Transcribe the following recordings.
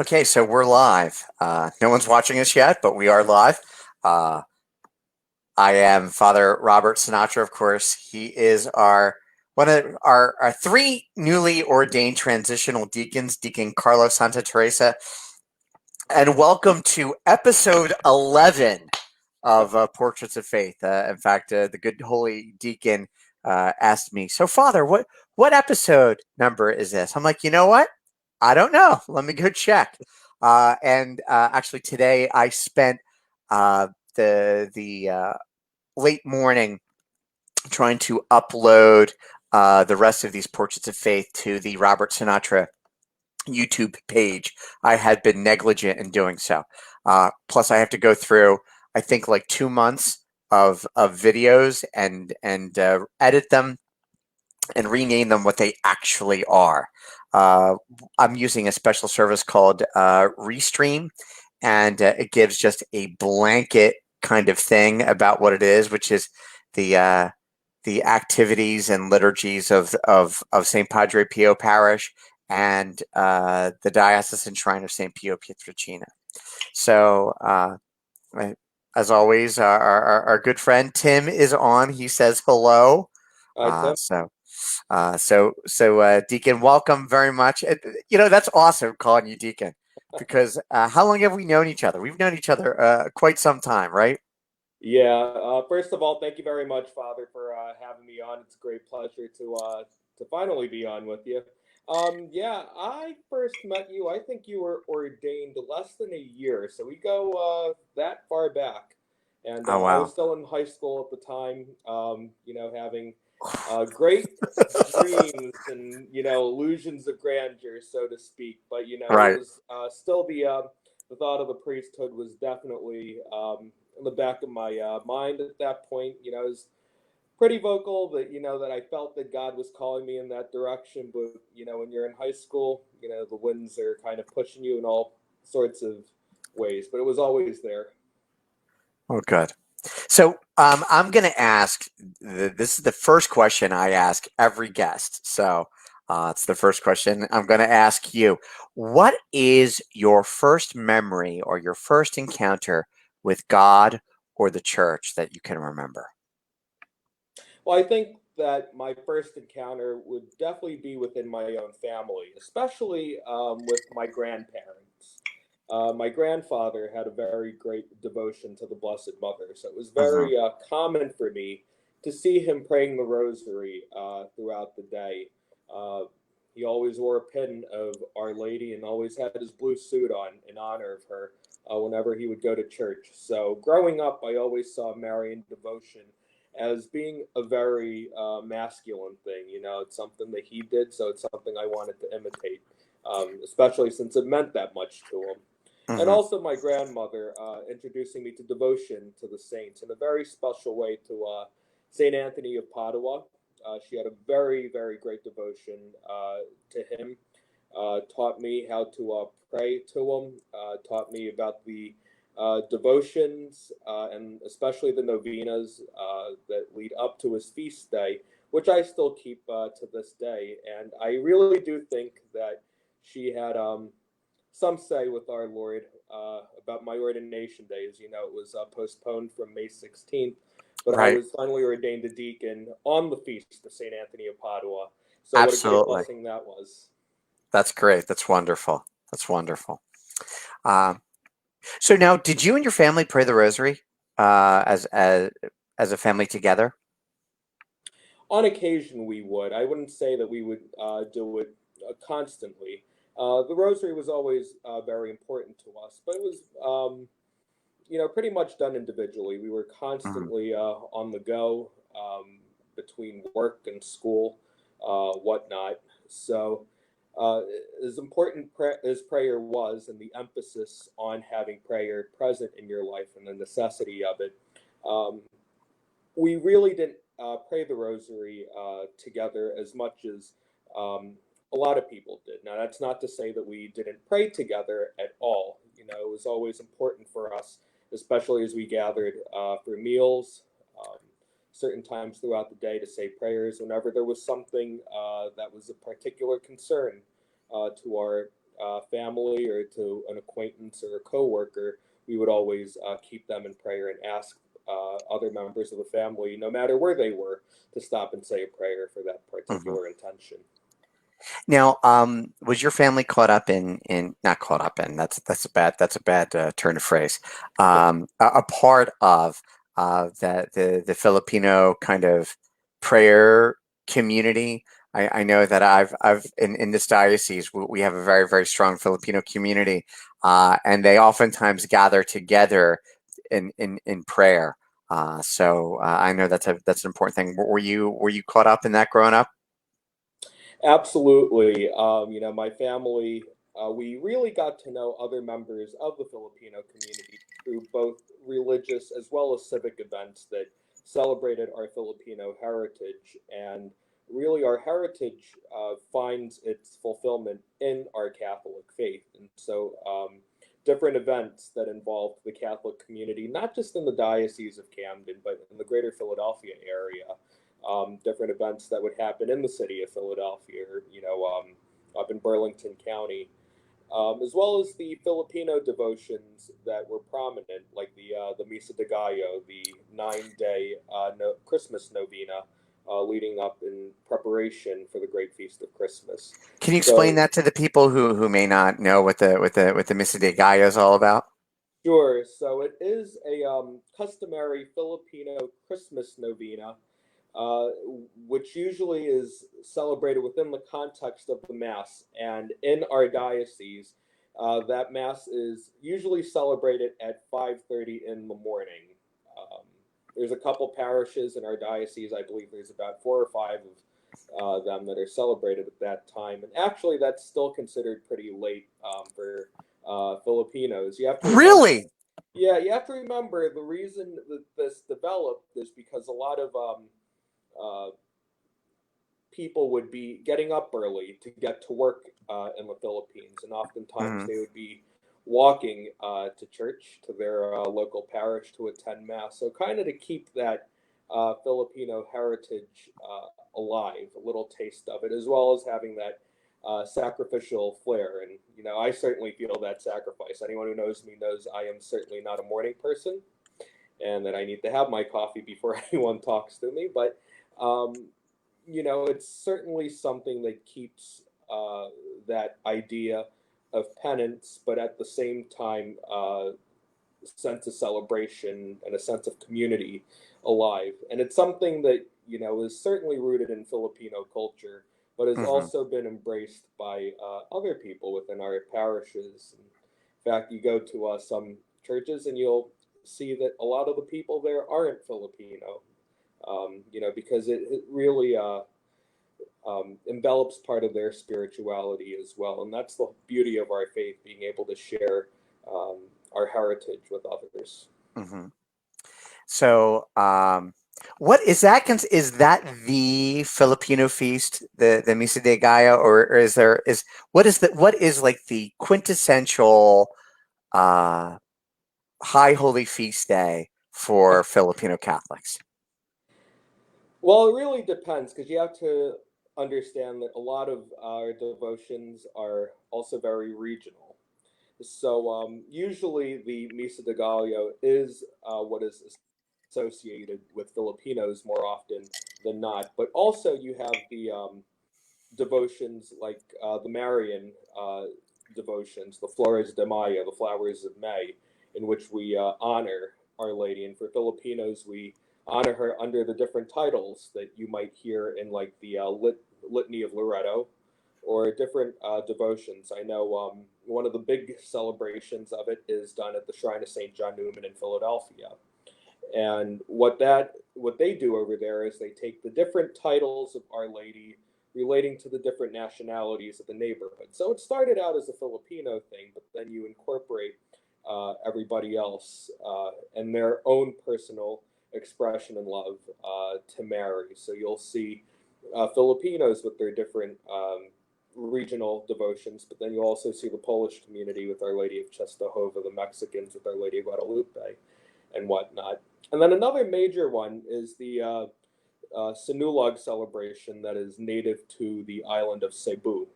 Okay, so we're live. No one's watching us yet, but we are live. Uh, I am Father Robert Sinatra, of course. He is our one of our three newly ordained transitional deacons, Deacon Carlo Santa Teresa, and welcome to episode 11 of Portraits of Faith. In fact, the good holy deacon asked me, "So, Father, what episode number is this?" I'm like, you know what? I don't know. Let me go check. And actually, today I spent the late morning trying to upload the rest of these Portraits of Faith to the Robert Sinatra YouTube page. I had been negligent in doing so. Plus, I have to go through, I think, like 2 months of videos and edit them and rename them what they actually are. I'm using a special service called Restream, and it gives just a blanket kind of thing about what it is, which is the uh, the activities and liturgies of St. Padre Pio Parish and the Diocesan Shrine of St. Pio Pietrelcina. So, as always, our good friend Tim is on. He says hello. Hi, Tim. Deacon, welcome very much. That's awesome calling you Deacon because how long have we known each other? We've known each other quite some time, right? Yeah. First of all, thank you very much, Father, for having me on. It's a great pleasure to finally be on with you. Yeah, I first met you. I think you were ordained less than a year, so we go that far back. And Oh, I was wow. still in high school at the time. Having great dreams and illusions of grandeur, so to speak. But it Right. was still the thought of the priesthood was definitely in the back of my mind at that point. I was pretty vocal that that I felt that God was calling me in that direction. But when you're in high school, the winds are kind of pushing you in all sorts of ways. But it was always there. Oh, good. So I'm going to ask. This is the first question I ask every guest. So it's the first question I'm going to ask you. What is your first memory or your first encounter with God or the church that you can remember? Well, I think that my first encounter would definitely be within my own family, especially with my grandparents. My grandfather had a very great devotion to the Blessed Mother, so it was Hmm. very common for me to see him praying the Rosary throughout the day. Uh, he always wore a pin of Our Lady and always had his blue suit on in honor of her whenever he would go to church. So, growing up, I always saw Marian devotion as being a very masculine thing. It's something that he did, so it's something I wanted to imitate, especially since it meant that much to him. And Hmm. also my grandmother introducing me to devotion to the saints in a very special way to Saint Anthony of Padua. She had a very, very great devotion to him. Taught me how to pray to him. Taught me about the devotions and especially the novenas that lead up to his feast day, which I still keep to this day. And I really do think that she had some say with our Lord about my ordination day. As you know, it was postponed from May 16th, but I Right. was finally ordained a deacon on the feast of St. Anthony of Padua. So, what a great Absolutely. blessing that was. That's great. That's wonderful. That's wonderful. Um, so now, did you and your family pray the Rosary as a family together? On occasion, we would. I wouldn't say that we would do it constantly. The rosary was always very important to us, but it was, pretty much done individually. We were Mhm. constantly on the go between work and school, whatnot. So, uh, as important as prayer was, and the emphasis on having prayer present in your life and the necessity of it, um, we really didn't pray the rosary together as much as a lot of people did. Now, that's not to say that we didn't pray together at all. It was always important for us, especially as we gathered for meals, um, certain times throughout the day to say prayers whenever there was something that was a particular concern to our family or to an acquaintance or a coworker, we would always keep them in prayer and ask other members of the family, no matter where they were, to stop and say a prayer for that Hmm. particular intention. Now, was your family caught up in not caught up in, that's a bad turn of phrase. A part of the Filipino kind of prayer community? I know that I've in this diocese we have a very, very strong Filipino community, and they oftentimes gather together in prayer. I know that's an important thing. Were you caught up in that growing up? Absolutely. My family, we really got to know other members of the Filipino community through both religious as well as civic events that celebrated our Filipino heritage. And really, our heritage finds its fulfillment in our Catholic faith. And so, different events that involved the Catholic community, not just in the Diocese of Camden, but in the greater Philadelphia area, different events that would happen in the city of Philadelphia, or, up in Burlington County, as well as the Filipino devotions that were prominent, like the Misa de Gallo, the 9-day Christmas novena, leading up in preparation for the Great Feast of Christmas. Can you explain So, that to the people who may not know what the Misa de Gallo is all about? sure. So it is a customary Filipino Christmas novena, uh, which usually is celebrated within the context of the Mass. And in our diocese, that Mass is usually celebrated at 5:30 in the morning. Um, there's a couple parishes in our diocese. I believe there's about 4 or 5 of them that are celebrated at that time. And actually, that's still considered pretty late for Filipinos. You have to remember. Really? Yeah, you have to remember the reason that this developed is because a lot of uh, people would be getting up early to get to work in the Philippines, and oftentimes Hmm. they would be walking to church, to their local parish to attend Mass. So, kind of to keep that Filipino heritage alive, a little taste of it, as well as having that sacrificial flair. And, I certainly feel that sacrifice. Anyone who knows me knows I am certainly not a morning person and that I need to have my coffee before anyone talks to me. But um, it's certainly something that keeps that idea of penance, but at the same time, sense of celebration and a sense of community alive. And it's something that is certainly rooted in Filipino culture, but has Hmm. also been embraced by other people within our parishes. In fact, you go to some churches and you'll see that a lot of the people there aren't Filipino. Because it really envelops part of their spirituality as well. And that's the beauty of our faith, being able to share um, our heritage with others. Hmm. So, what is that? Is that the Filipino feast, the Misa de Gallo, or is what is like the quintessential uh, High Holy Feast Day for Filipino Catholics? Well, it really depends because you have to understand that a lot of our devotions are also very regional. So usually the Misa de Gallo is what is associated with Filipinos more often than not. But also you have the devotions like the Marian devotions, the Flores de Mayo, the Flowers of May, in which we honor Our Lady. And for Filipinos, we honor her under the different titles that you might hear in like the Litany of Loretto or different devotions. I know one of the big celebrations of it is done at the Shrine of St. John Newman in Philadelphia. And what they do over there is they take the different titles of Our Lady relating to the different nationalities of the neighborhood. So it started out as a Filipino thing, but then you incorporate everybody else and their own personal expression and love to Mary. So you'll see Filipinos with their different regional devotions, but then you'll also see the Polish community with Our Lady of Czestochowa, the Mexicans with Our Lady of Guadalupe, and whatnot. And then another major one is the Sinulog celebration that is native to the island of Cebu.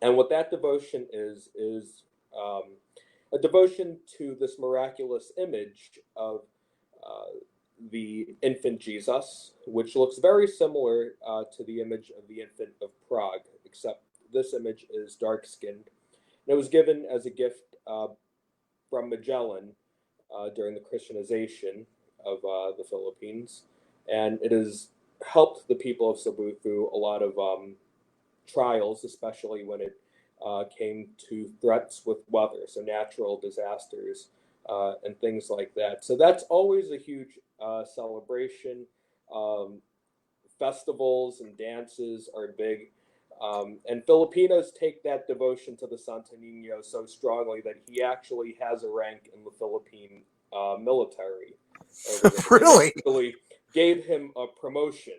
And what that devotion is a devotion to this miraculous image of uh, the infant Jesus, which looks very similar to the image of the infant of Prague, except this image is dark skinned. And it was given as a gift from Magellan during the Christianization of the Philippines. And it has helped the people of Cebu through a lot of trials, especially when it came to threats with weather, so natural disasters and things like that. So that's always a huge celebration. Um, Festivals and dances are big. And Filipinos take that devotion to the Santo Nino so strongly that he actually has a rank in the Philippine military over there. They Really? actually gave him a promotion,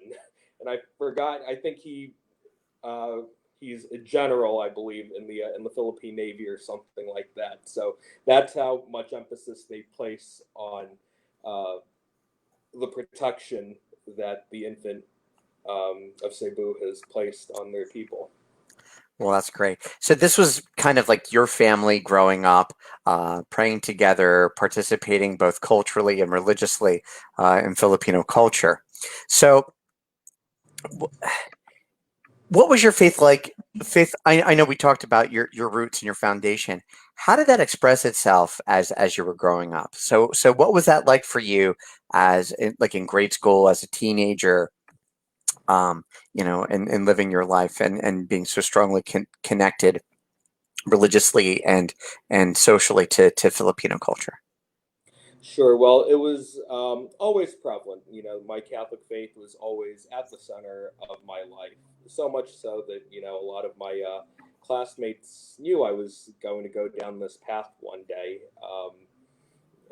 and I forgot. I think uh, he's a general, I believe, in the Philippine Navy or something like that. So that's how much emphasis they place on uh, the protection that the infant of Cebu has placed on their people. Well, that's great. So this was kind of like your family growing up, praying together, participating both culturally and religiously in Filipino culture. So, what was your faith like? Faith. I know we talked about your roots and your foundation. How did that express itself as you were growing up? So what was that like for you like in grade school as a teenager? And living your life and being so strongly connected religiously and socially to Filipino culture. Sure. Well, it was always prevalent. You know, my Catholic faith was always at the center of my life. So much so that a lot of my classmates knew I was going to go down this path one day.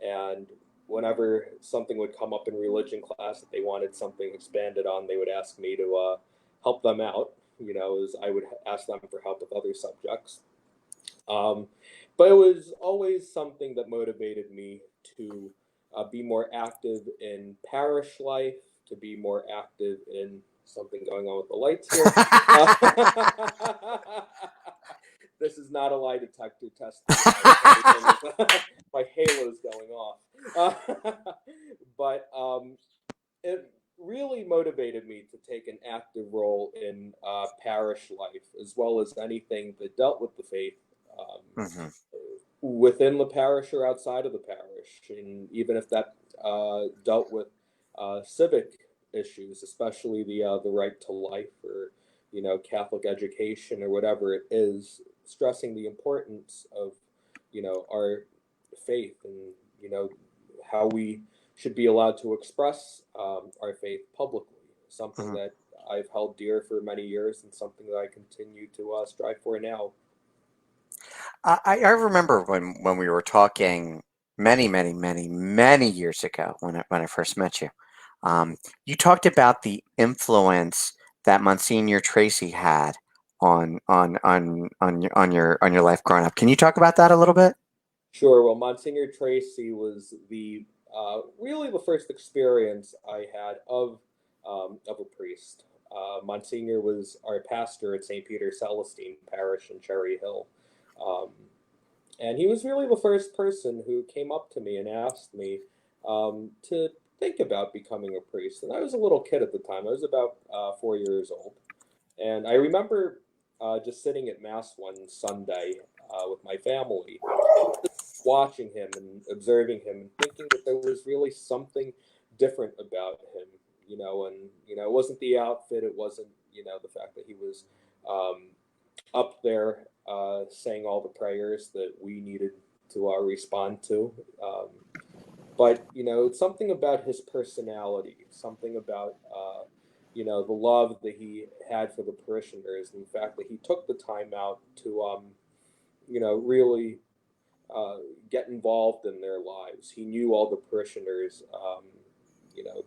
And whenever something would come up in religion class that they wanted something expanded on, they would ask me to help them out. As I would ask them for help with other subjects. Um, but it was always something that motivated me to be more active in parish life, to be more active in something going on with the lights here. This is not a lie detector test. My halo's going off. But it really motivated me to take an active role in parish life as well as anything that dealt with the faith um, Hmm. within the parish or outside of the parish, and even if that dealt with civic issues, especially the right to life or Catholic education or whatever it is, stressing the importance of our faith and how we should be allowed to express our faith publicly. Something Hmm. that I've held dear for many years and something that I continue to strive for now. I remember when we were talking many years ago when I first met you. You talked about the influence that Monsignor Tracy had on your life growing up. Can you talk about that a little bit? Sure. Well, Monsignor Tracy was the really the first experience I had of a priest. Monsignor was our pastor at St. Peter Celestine Parish in Cherry Hill, um, and he was really the first person who came up to me and asked me to think about becoming a priest. And I was a little kid at the time. I was about 4 years old, and I remember just sitting at mass one Sunday with my family, watching him and observing him and thinking that there was really something different about him, and it wasn't the outfit, it wasn't the fact that he was um, up there saying all the prayers that we needed to respond to. Um, but it's something about his personality, something about the love that he had for the parishioners, and the fact that he took the time out to really uh, get involved in their lives. He knew all the parishioners,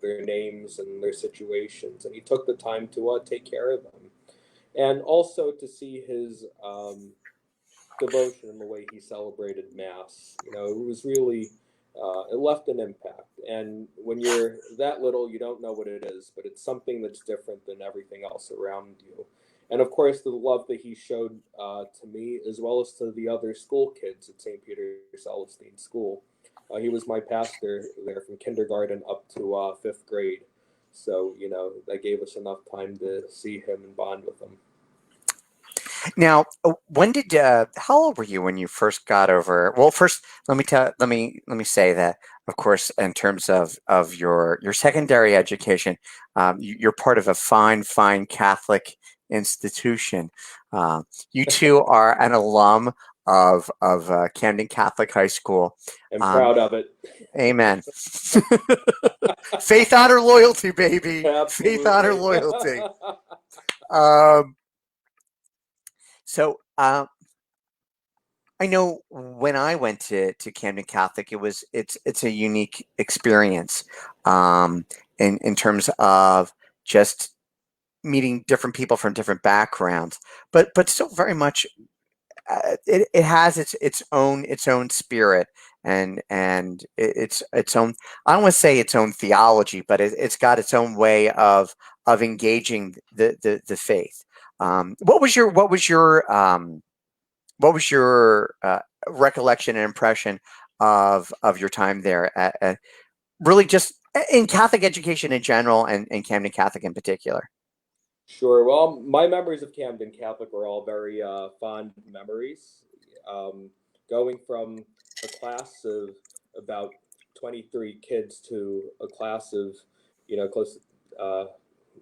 their names and their situations, and he took the time to take care of them, and also to see his devotion and the way he celebrated Mass. It was really it left an impact. And when you're that little, you don't know what it is, but it's something that's different than everything else around you. and of course the love that he showed to me as well as to the other school kids at St. Peter's Celestine School. He was my pastor there from kindergarten up to fifth grade. So, that gave us enough time to see him and bond with him. Now, when did how old were you when you first got over? Well, first let me say that, of course, in terms of your secondary education, you're part of a fine Catholic institution. You two are an alum of Camden Catholic High School. I'm Um, proud of it. Amen. Faith, honor, loyalty, baby. Faith, honor, Absolutely. loyalty. Um, so I know when I went to Camden Catholic, it's a unique experience, um, in terms of just meeting different people from different backgrounds, but still very much, it has its own spirit, and its own, I don't want to say its own theology, but it's got its own way of engaging the faith. What was your recollection and impression of your time there? Really, just in Catholic education in general, and Camden Catholic in particular. Sure. Well, my memories of Camden Catholic were all very fond memories. Um, Going from a class of about 23 kids to a class of, close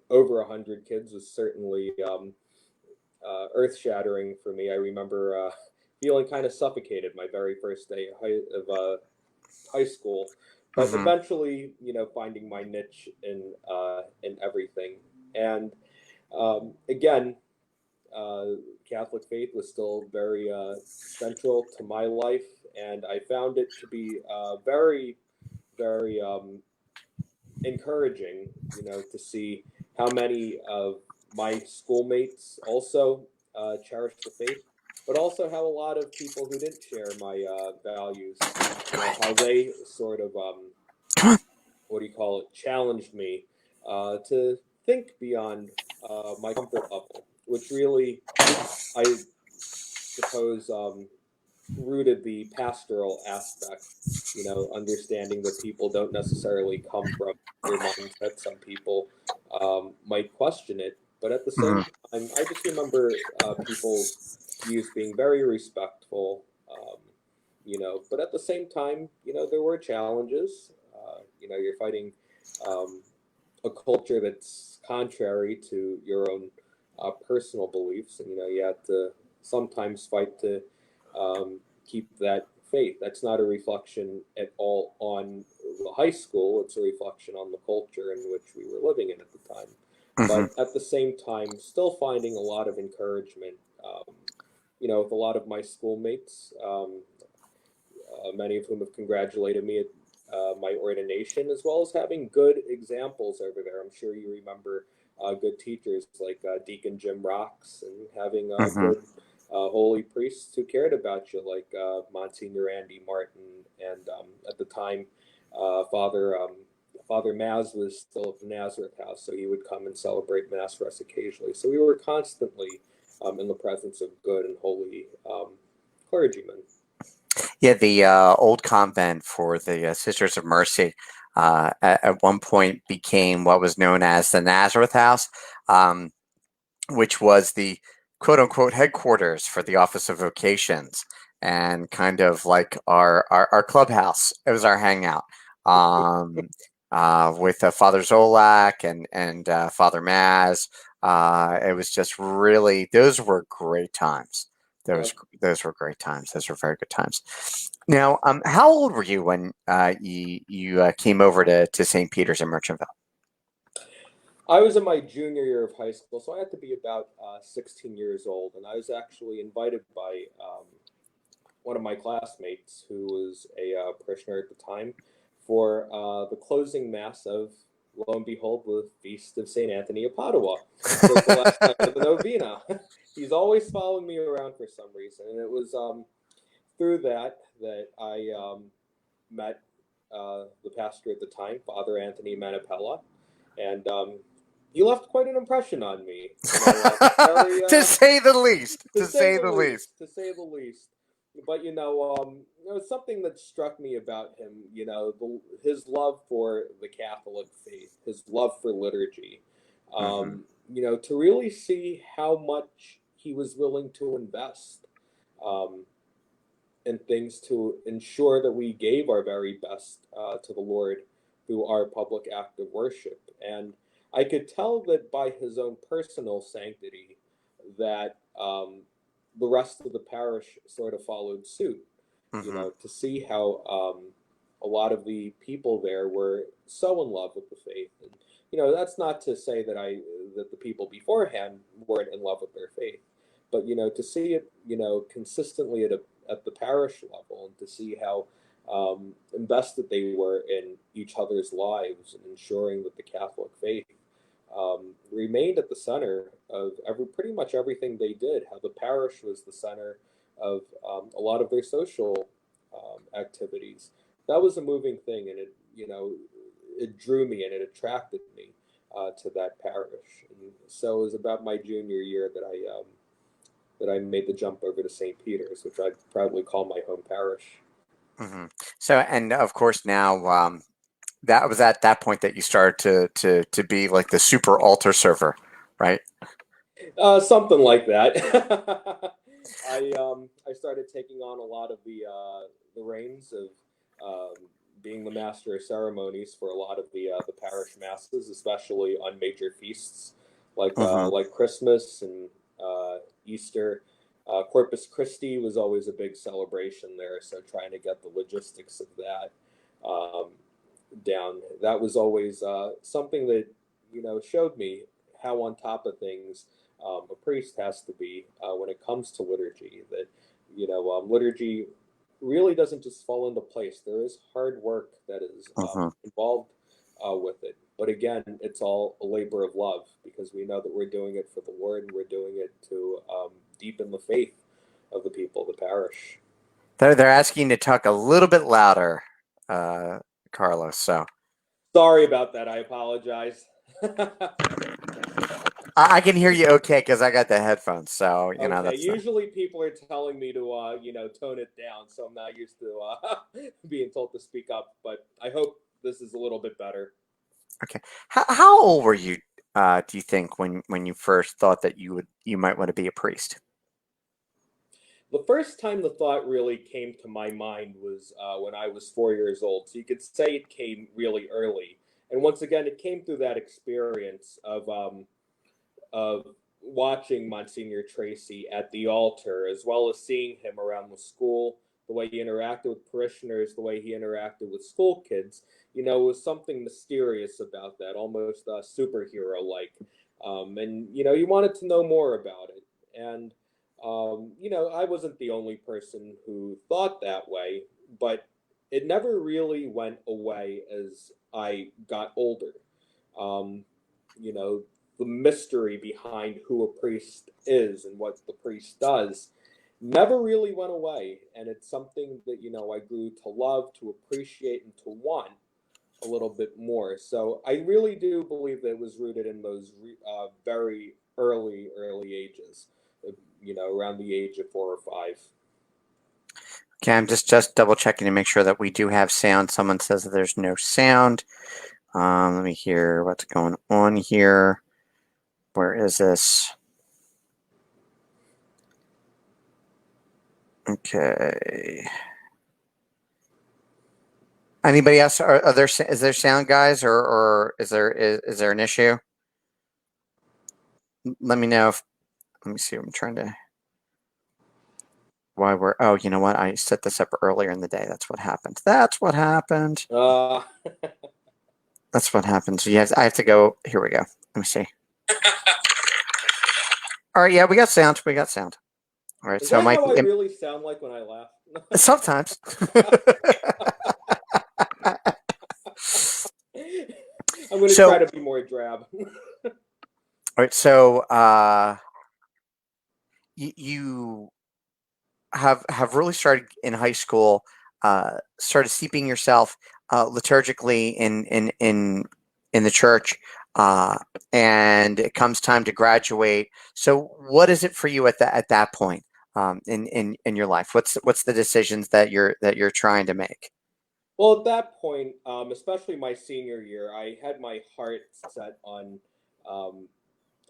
over 100 kids was certainly earth shattering for me. I remember feeling kind of suffocated my very first day of high school, but Hmm. eventually, finding my niche in everything. And again, uh, Catholic faith was still very central to my life, and I found it to be very, very encouraging, to see how many of my schoolmates also cherish the faith, but also how a lot of people who didn't share my values, how they sort of what do you call it, challenged me to think beyond my comfort level, which really, I suppose, rooted the pastoral aspect, understanding that people don't necessarily come from your mindset. Some people might question it, but at the Hmm. same time, I just remember people's views being very respectful, but at the same time, there were challenges. You're fighting um, a culture that's contrary to your own personal beliefs, and you have to sometimes fight to keep that faith. That's not a reflection at all on the high school; it's a reflection on the culture in which we were living in at the time. Hmm. But at the same time, still finding a lot of encouragement. With a lot of my schoolmates, many of whom have congratulated me at my ordination, as well as having good examples over there. I'm sure you remember good teachers like Deacon Jim Rocks, and having Hmm. good holy priests who cared about you, like Monsignor Andy Martin, and at the time, Father. Father Maz was still at the Nazareth House, so he would come and celebrate Mass for us occasionally. So we were constantly in the presence of good and holy clergymen. Yeah, the old convent for the Sisters of Mercy at one point became what was known as the Nazareth House, um, which was the quote unquote headquarters for the Office of Vocations, and kind of like our clubhouse. It was our hangout, with Father Zolak and Father Maz. It was just really, those were great times. Those Yep. those were great times. Those were very good times. Now, how old were you when you came over to St. Peter's in Merchantville? I was in my junior year of high school, so I had to be about 16 years old, and I was actually invited by one of my classmates, who was a parishioner at the time, for the closing mass of, lo and behold, the feast of Saint Anthony of Padua. So it's the last night of the novena. He's always following me around for some reason, and it was through that I met the pastor at the time, Father Anthony Manipella, and he left quite an impression on me. Very To say the least. to To say say the the least. least, to say the least. But something that struck me about him, his love for the Catholic faith, his love for liturgy, Mm-hmm. to really see how much he was willing to invest um, in things to ensure that we gave our very best to the Lord through our public act of worship. And I could tell that by his own personal sanctity that the rest of the parish sort of followed suit, Mm-hmm. to see how a lot of the people there were so in love with the faith. And, that's not to say that the people beforehand weren't in love with their faith, but, to see it, consistently at the parish level, and to see how invested they were in each other's lives and ensuring that the Catholic faith remained at the center of pretty much everything they did. How the parish was the center of a lot of their social activities. That was a moving thing, and it drew me and it attracted me to that parish. And so it was about my junior year that I made the jump over to St. Peter's, which I proudly call my home parish. Mm-hmm. So, and of course now, that was at that point that you started to be like the super altar server, right? Something like that. I started taking on a lot of the reins of being the master of ceremonies for a lot of the parish masses, especially on major feasts Mm-hmm. like Christmas and Easter. Corpus Christi was always a big celebration there, so trying to get the logistics of that um, down, that was always something that showed me how on top of things a priest has to be when it comes to liturgy. That liturgy really doesn't just fall into place. There is hard work that is Mm-hmm. involved with it. But again, it's all a labor of love because we know that we're doing it for the Lord and we're doing it to deepen the faith of the people of the parish. They're asking you to talk a little bit louder, uh, Carlos. So Sorry about that. I apologize. I can hear you okay because I got the headphones. So Okay, that's the usually people are telling me to, tone it down, so I'm not used to being told to speak up. But I hope this is a little bit better. okay. How old were you? Do you think when you first thought that you might want to be a priest? The first time the thought really came to my mind was when I was 4 years old. So you could say it came really early. And once again, it came through that experience of watching Monsignor Tracy at the altar, as well as seeing him around the school, the way he interacted with parishioners, the way he interacted with school kids. It was something mysterious about that, almost superhero like. And, you wanted to know more about it. And, I wasn't the only person who thought that way, but it never really went away as I got older. Um, you know, the mystery behind who a priest is and what the priest does never really went away. And it's something that, I grew to love, to appreciate, and to want a little bit more. So I really do believe that it was rooted in those very early ages, around the age of 4 or 5. Okay, I'm just double checking to make sure that we do have sound. Someone says that there's no sound. Let me hear what's going on here. Where is this? Okay. Anybody else? Are there is there sound, guys, or is there an issue? Let me know if. Let me see. I'm trying to. Why we're? Oh, you know what? I set this up earlier in the day. That's what happened. That's what happened. Uh, That's what happened. So I have to go. Here we go. Let me see. All right. Yeah, we got sound. We got sound. All right. is So that Mike, how I really sound like when I laugh? sometimes. I'm going to So, try all to be more drab. right. So, you have really started in high school, started steeping yourself liturgically in the church. uh, and it comes time to graduate. So, what is it for you at that point in your life? What's the decisions that you're trying to make? Well, at that point, especially my senior year, I had my heart set on um,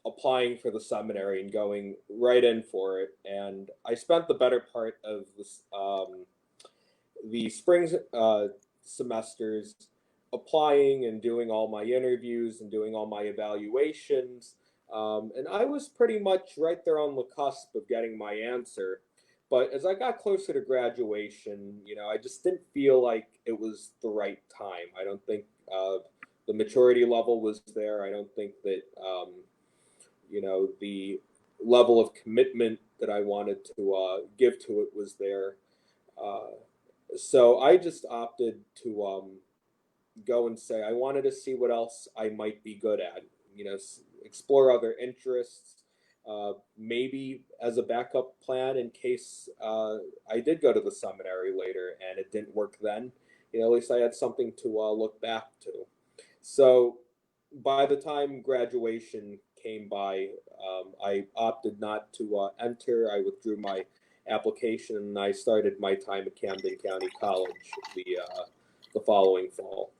applying for the seminary and going right in for it. And I spent the better part of the spring semesters applying and doing all my interviews and doing all my evaluations. And I was pretty much right there on the cusp of getting my answer. But as I got closer to graduation, I just didn't feel like it was the right time. I don't think the maturity level was there. I don't think that, the level of commitment that I wanted to give to it was there. Uh, so I just opted to go and say I wanted to see what else I might be good at. Explore other interests. Maybe as a backup plan in case I did go to the seminary later and it didn't work then. At least I had something to look back to. So by the time graduation came by, I opted not to enter. I withdrew my application and I started my time at Camden County College the following fall.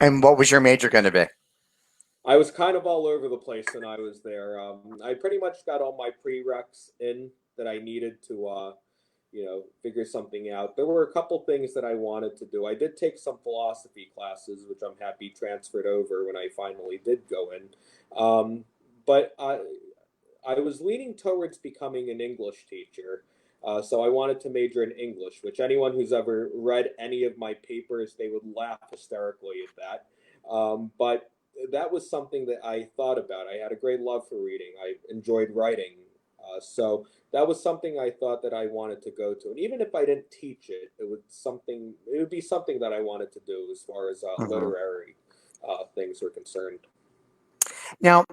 And what was your major going to be? I was kind of all over the place when I was there. I pretty much got all my prereqs in that I needed to, figure something out. There were a couple things that I wanted to do. I did take some philosophy classes, which I'm happy transferred over when I finally did go in. But I was leaning towards becoming an English teacher. So I wanted to major in English, which anyone who's ever read any of my papers, they would laugh hysterically at that. But that was something that I thought about. I had a great love for reading. I enjoyed writing. So that was something I thought that I wanted to go to. And even if I didn't teach it, it would be something that I wanted to do as far as Hmm. literary things were concerned. Now,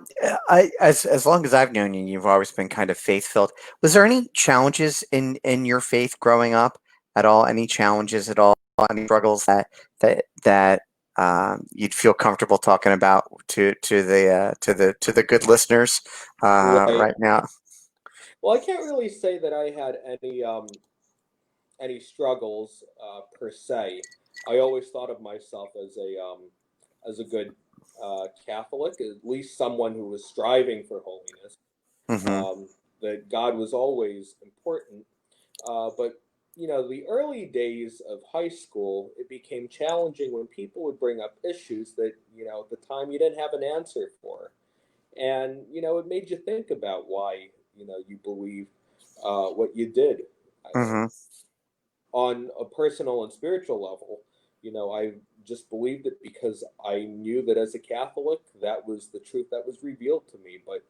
as long as I've known you, you've always been kind of faith filled. Was there any challenges in your faith growing up at all? Any challenges at all? Any struggles that you'd feel comfortable talking about to the good listeners Right. right now? Well, I can't really say that I had any struggles per se. I always thought of myself as a good Catholic, at least someone who was striving for holiness. Hmm. Um, that God was always important, but the early days of high school, it became challenging when people would bring up issues that at the time you didn't have an answer for, and it made you think about why you believe what you did. Hmm. On a personal and spiritual level, I just believed it because I knew that as a Catholic, that was the truth that was revealed to me. But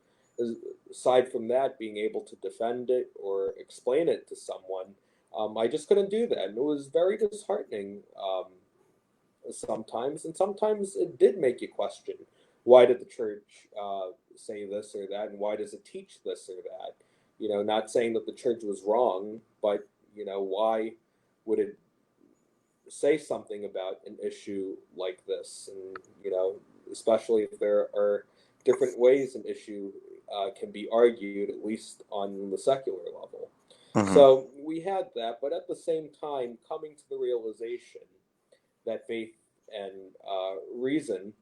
aside from that, being able to defend it or explain it to someone, I just couldn't do that. And it was very disheartening sometimes. And sometimes it did make you question, why did the church say this or that? And why does it teach this or that? Not saying that the church was wrong, but, why would it say something about an issue like this? And, especially if there are different ways an issue can be argued, at least on the secular level. Hmm. So we had that, but at the same time, coming to the realization that faith and reason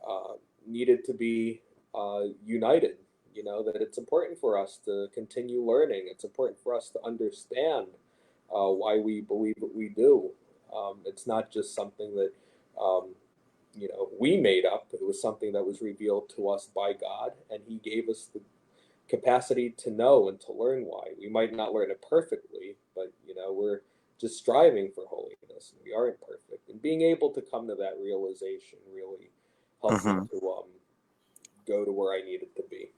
uh, needed to be united. That it's important for us to continue learning. It's important for us to understand why we believe what we do. It's not just something that um, we made up. It was something that was revealed to us by God, and He gave us the capacity to know and to learn why. We might not learn it perfectly, but we're just striving for holiness, and we aren't perfect. And being able to come to that realization really helped me Hmm. to go to where I needed to be.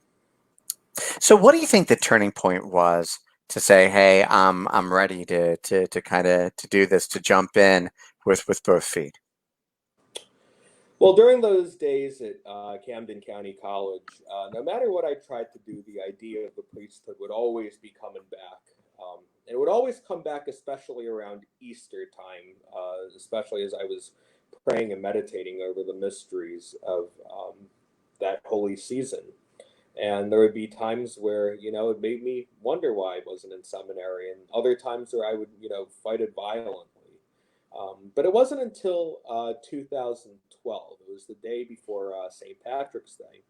So, what do you think the turning point was to say, "Hey, I'm ready to kind of to do this, to jump in with both feet"? Well, during those days at Camden County College, no matter what I tried to do, the idea of the priesthood would always be coming back. And it would always come back, especially around Easter time, especially as I was praying and meditating over the mysteries of that holy season. And there would be times where, it made me wonder why I wasn't in seminary, and other times where I would, fight it violently. But it wasn't until 2012, it was the day before St. Patrick's Day.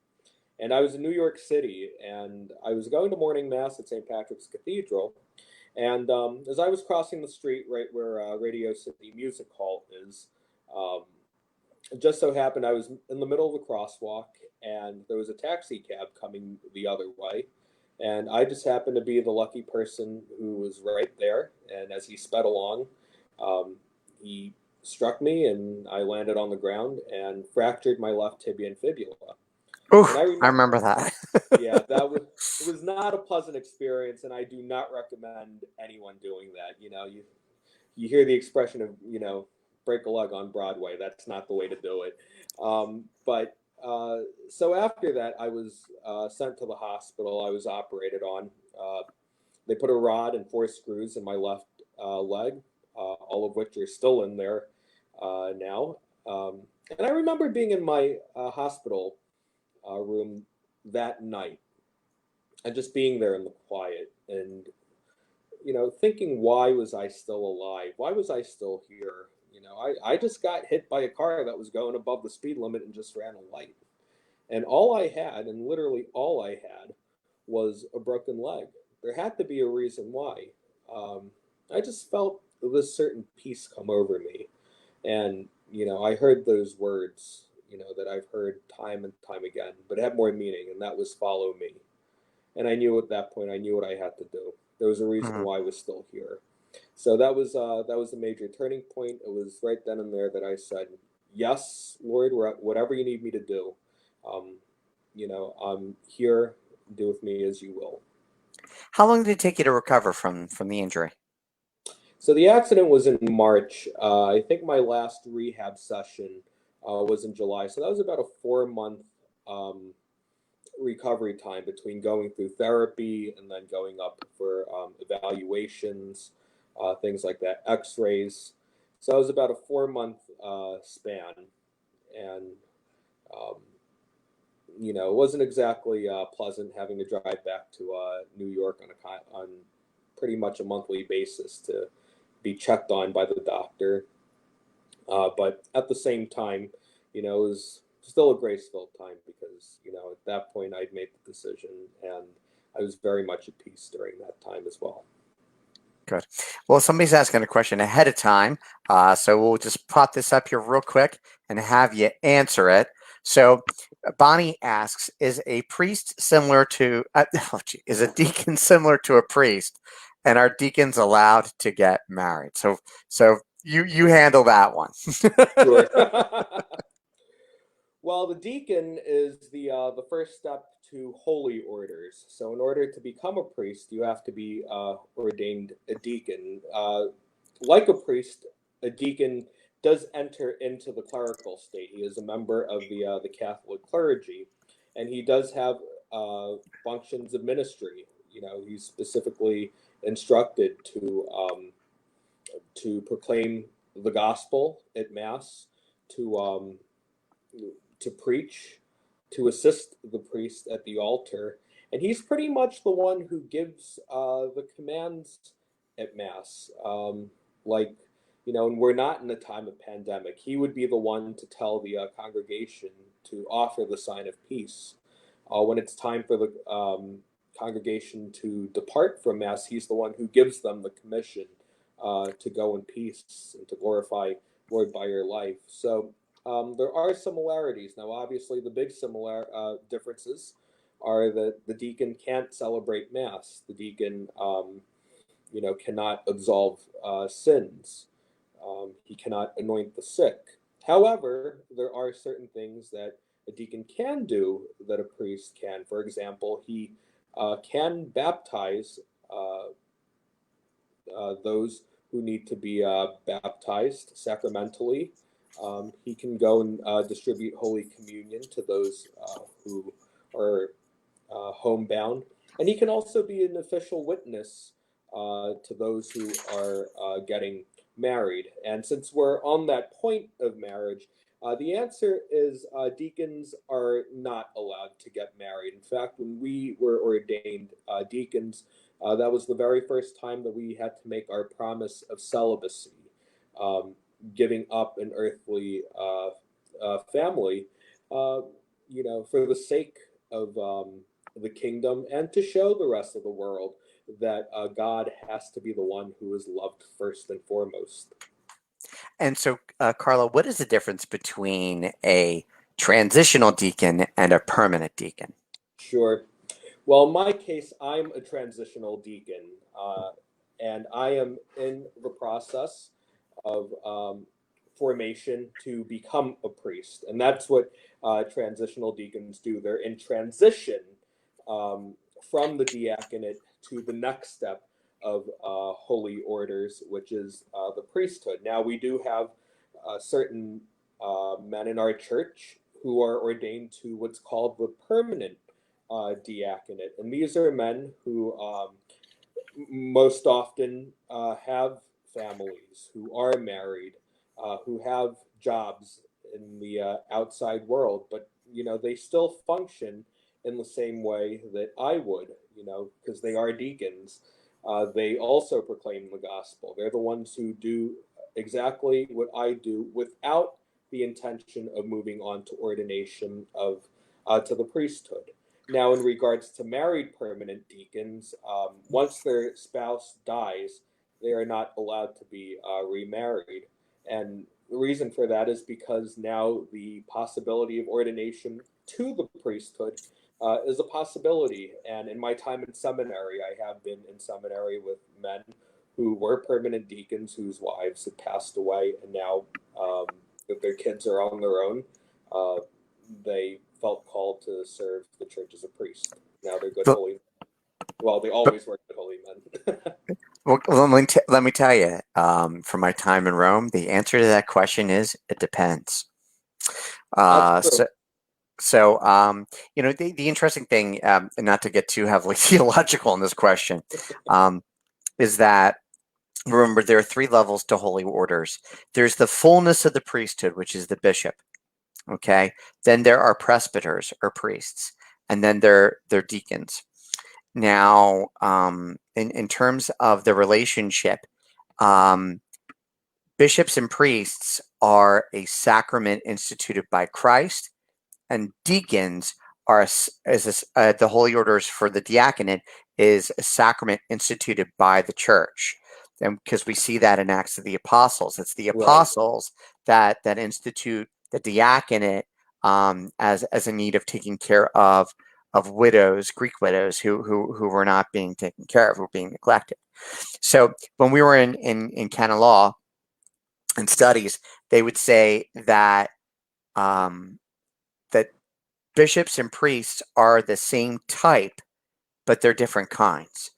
And I was in New York City, and I was going to morning mass at St. Patrick's Cathedral. And as I was crossing the street right where Radio City Music Hall is, um, it just so happened I was in the middle of the crosswalk, and there was a taxi cab coming the other way. And I just happened to be the lucky person who was right there. And as he sped along, um, he struck me, and I landed on the ground and fractured my left tibia and fibula. And Oof, I I remember, remember that. yeah, it was not a pleasant experience, and I do not recommend anyone doing that. You hear the expression of break a leg on Broadway. That's not the way to do it. But so after that, I was sent to the hospital. I was operated on. They put a rod and 4 screws in my left leg, all of which are still in there now. And I remember being in my hospital room that night and just being there in the quiet and thinking, why was I still alive? Why was I still here? I just got hit by a car that was going above the speed limit and just ran a light. And all I had, and literally all I had, was a broken leg. There had to be a reason why. I just felt this certain peace come over me. And, I heard those words, that I've heard time and time again, but it had more meaning, and that was follow me. And I knew at that point, I knew what I had to do. There was a reason Mhm. why I was still here. So that was a major turning point. It was right then and there that I said, "Yes, Lord, whatever you need me to do, um, I'm here. Do with me as you will." How long did it take you to recover from the injury? So the accident was in March. I think my last rehab session was in July. So that was about a 4 month um, recovery time between going through therapy and then going up for evaluations, things like that, X-rays. So it was about a 4 month span, and um, it wasn't exactly pleasant having to drive back to New York on pretty much a monthly basis to be checked on by the doctor. But at the same time, it was still a grace-filled time because, at that point I'd made the decision, and I was very much at peace during that time as well. Good. Well, somebody's asking a question ahead of time, so we'll just pop this up here real quick and have you answer it. So, Bonnie asks, "Is a priest similar to oh, is a deacon similar to a priest, and are deacons allowed to get married?" So you handle that one. Sure. Well, the deacon is the first step to holy orders. So, in order to become a priest, you have to be ordained a deacon. Like a priest, a deacon does enter into the clerical state. He is a member of the Catholic clergy, and he does have functions of ministry. He's specifically instructed to proclaim the gospel at mass, to to preach, to assist the priest at the altar, and he's pretty much the one who gives the commands at mass. Like, and we're not in a time of pandemic. He would be the one to tell the congregation to offer the sign of peace. When it's time for the congregation to depart from mass, he's the one who gives them the commission to go in peace and to glorify Lord by your life. So there are similarities. Now, obviously, the big similar differences are that the deacon can't celebrate mass. The deacon, cannot absolve sins. He cannot anoint the sick. However, there are certain things that a deacon can do that a priest can. For example, he can baptize those who need to be baptized sacramentally. He can go and distribute Holy Communion to those who are homebound. And he can also be an official witness to those who are getting married. And since we're on that point of marriage, The answer is deacons are not allowed to get married. In fact, when we were ordained deacons, that was the very first time that we had to make our promise of celibacy, um, giving up an earthly family, uh, for the sake of the kingdom and to show the rest of the world that God has to be the one who is loved first and foremost. And so, Carla, what is the difference between a transitional deacon and a permanent deacon? Sure. Well, in my case, I'm a transitional deacon, and I am in the process of formation to become a priest. And that's what transitional deacons do. They're in transition um, from the diaconate to the next step of holy orders, which is the priesthood. Now, we do have certain men in our church who are ordained to what's called the permanent diaconate. And these are men who most often have families, who are married, who have jobs in the outside world, but they still function in the same way that I would, because they are deacons. They also proclaim the gospel. They're the ones who do exactly what I do without the intention of moving on to ordination of to the priesthood. Now, in regards to married permanent deacons, once their spouse dies, they are not allowed to be remarried. And the reason for that is because now the possibility of ordination to the priesthood is a possibility. And in my time in seminary, I have been in seminary with men who were permanent deacons whose wives had passed away, and now that their kids are on their own, uh, they felt called to serve the church as a priest. Now they're good But, holy. Well, they but always were good holy men. well, let me tell you, from my time in Rome, the answer to that question is it depends. That's Uh, true. so, the interesting thing, and not to get too heavily theological in this question, um, is that remember there are three levels to holy orders. There's the fullness of the priesthood, which is the bishop. Okay, then there are presbyters or priests, and then they're deacons. Now, in terms of the relationship, um, bishops and priests are a sacrament instituted by Christ, and deacons are the holy orders for the diaconate is a sacrament instituted by the church, and because we see that in Acts of the Apostles, it's the Right. apostles that institute the diaconate as a need of taking care of widows, Greek widows who were not being taken care of, who were being neglected. So when we were in canon law and studies, they would say that um, that bishops and priests are the same type, but they're different kinds.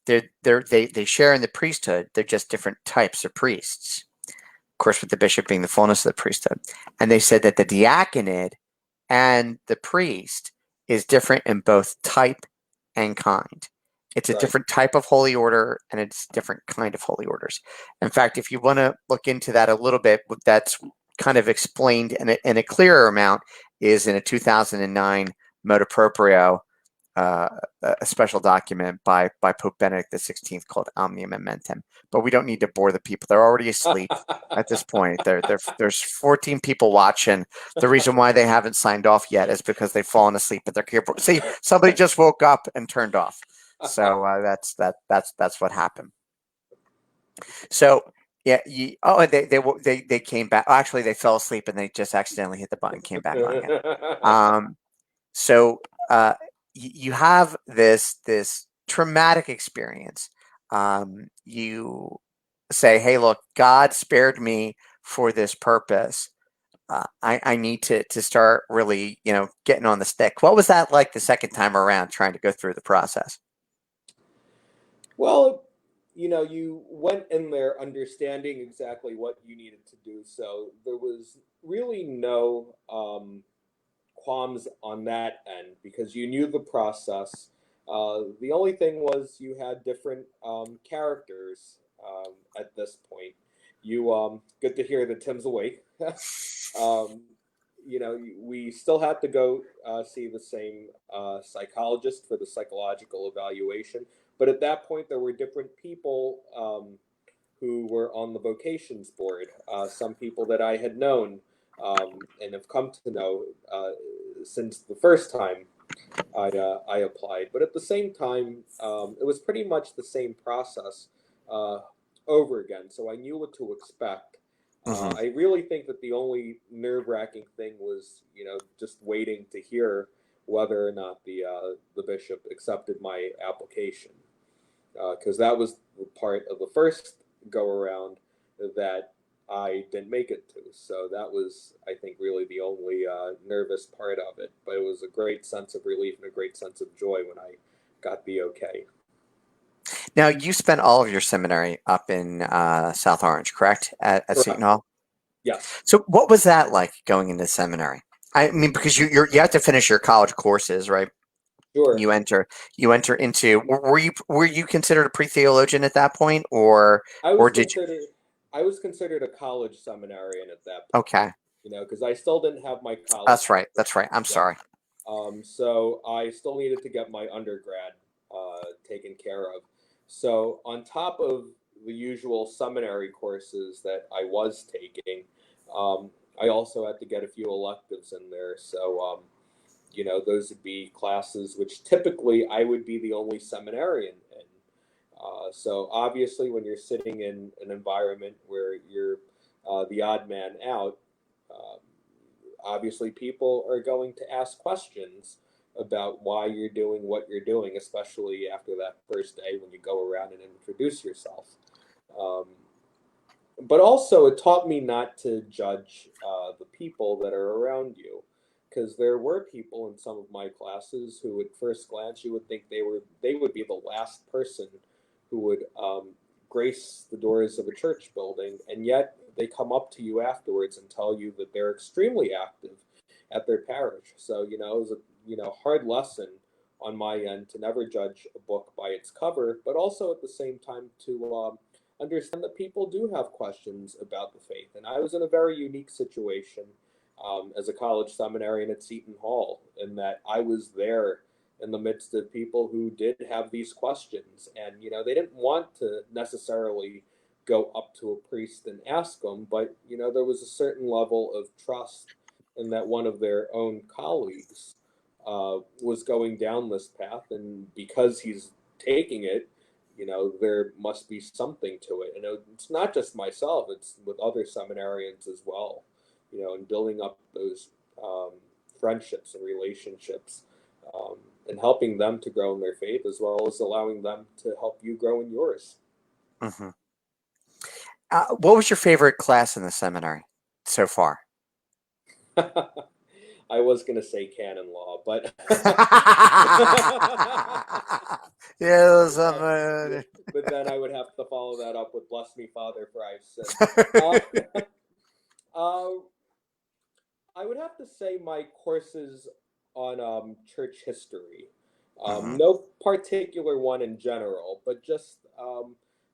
They share in the priesthood. They're just different types of priests. Of course, with the bishop being the fullness of the priesthood. And they said that the diaconate and the priest is different in both type and kind. It's a Right. different type of holy order and it's a different kind of holy orders. In fact, if you want to look into that a little bit, that's kind of explained in a clearer amount is in a 2009 motu proprio, uh, a special document by Pope Benedict XVI called Omnium Momentum. But we don't need to bore the people; they're already asleep at this point. There's 14 people watching. The reason why they haven't signed off yet is because they've fallen asleep at their keyboard. See, somebody just woke up and turned off. So that's what happened. So yeah, they came back. Oh, actually, they fell asleep and they just accidentally hit the button, came back on again. Um, so uh, you have this traumatic experience. You say, "Hey, look, God spared me for this purpose. I need to start really, getting on the stick." What was that like the second time around, trying to go through the process? Well, you went in there understanding exactly what you needed to do. So there was really no qualms on that end because you knew the process. The only thing was you had different characters at this point. You good to hear that Tim's awake. um, we still had to go see the same psychologist for the psychological evaluation, but at that point there were different people who were on the vocations board. Some people that I had known and have come to know since the first time I applied. But at the same time, it was pretty much the same process uh, over again. So I knew what to expect. Hmm. I really think that the only nerve-wracking thing was, just waiting to hear whether or not the bishop accepted my application, because that was the part of the first go around that I didn't make it to. So that was, I think, really the only nervous part of it. But it was a great sense of relief and a great sense of joy when I got the okay. Now, you spent all of your seminary up in South Orange, correct? At Seton Correct. Hall. Yes. So, what was that like going into seminary? I mean, because you have to finish your college courses, right? Sure. You enter into. Were you considered a pre-theologian at that point, or I or was did you? considered I was considered a college seminarian at that point. Okay, Because I still didn't have my college that's right. degree. That's right. I'm Yeah. sorry. So I still needed to get my undergrad taken care of. So on top of the usual seminary courses that I was taking, I also had to get a few electives in there. So those would be classes which typically I would be the only seminarian in. So obviously, when you're sitting in an environment where you're the odd man out, um, obviously people are going to ask questions about why you're doing what you're doing, especially after that first day when you go around and introduce yourself. Um, but also, it taught me not to judge the people that are around you, because there were people in some of my classes who, at first glance, you would think they would be the last person who would grace the doors of a church building, and yet they come up to you afterwards and tell you that they're extremely active at their parish. So it was a hard lesson on my end to never judge a book by its cover, but also at the same time to understand that people do have questions about the faith. And I was in a very unique situation as a college seminarian at Seton Hall, in that I was there in the midst of people who did have these questions. And, they didn't want to necessarily go up to a priest and ask them, but, there was a certain level of trust in that one of their own colleagues was going down this path. And because he's taking it, there must be something to it. And it's not just myself, it's with other seminarians as well, and building up those um, friendships and relationships, um, and helping them to grow in their faith as well as allowing them to help you grow in yours. Hmm. What was your favorite class in the seminary so far? I was going to say canon law, but Yes, yeah, but then I would have to follow that up with "Bless me, Father, for I've sinned." Uh, uh, I would have to say my courses on church history. Mhm. No particular one in general, but just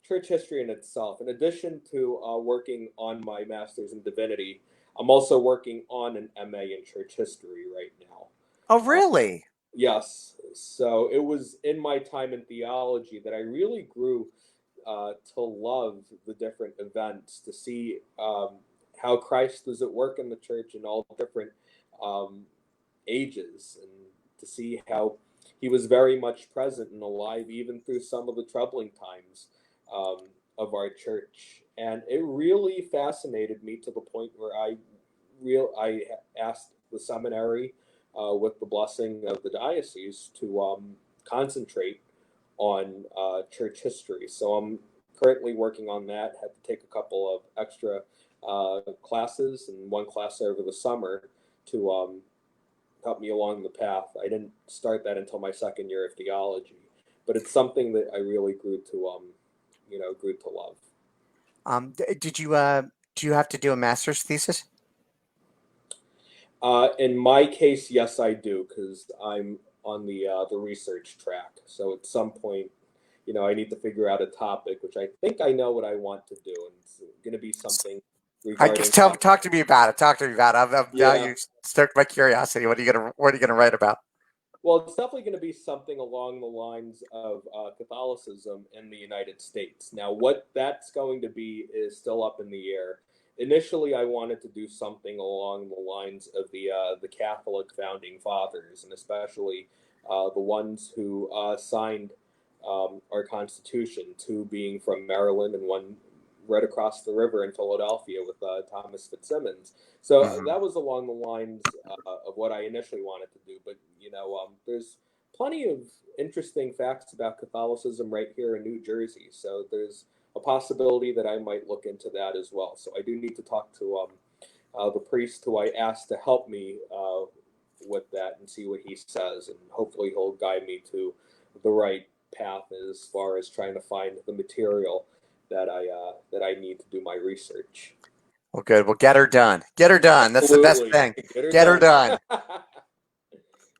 church history in itself. In addition to working on my master's in divinity, I'm also working on an MA in church history right now. Oh, Uh, really? yes, so it was in my time in theology that I really grew to love the different events, to see how Christ was at work in the church in all different um, ages, and to see how he was very much present and alive even through some of the troubling times um, of our church. And it really fascinated me to the point where I asked the seminary, with the blessing of the diocese, to concentrate on church history. So I'm currently working on that. Had to take a couple of extra classes and one class over the summer to help me along the path. I didn't start that until my second year of theology, but it's something that I really grew to love. Did you do you have to do a master's thesis? In my case, yes, I do, because I'm on the research track. So at some point, I need to figure out a topic, which I think I know what I want to do, and it's going to be something I guess regarding. talk to me about it. Talk to me about it. Now Yeah. you stoked my curiosity. What are you gonna write about? Well, it's definitely going to be something along the lines of Catholicism in the United States. Now, what that's going to be is still up in the air. Initially, I wanted to do something along the lines of the Catholic founding fathers, and especially the ones who signed our Constitution. Two being from Maryland, and one right across the river in Philadelphia with Thomas Fitzsimmons. So Hmm. that was along the lines of what I initially wanted to do. But there's plenty of interesting facts about Catholicism right here in New Jersey. So there's a possibility that I might look into that as well. So I do need to talk to the priest who I asked to help me with that and see what he says, and hopefully he'll guide me to the right path as far as trying to find the material that I need to do my research. Well, good. Well, get her done. Get her done. That's the best Absolutely, thing. get her Get her done. done.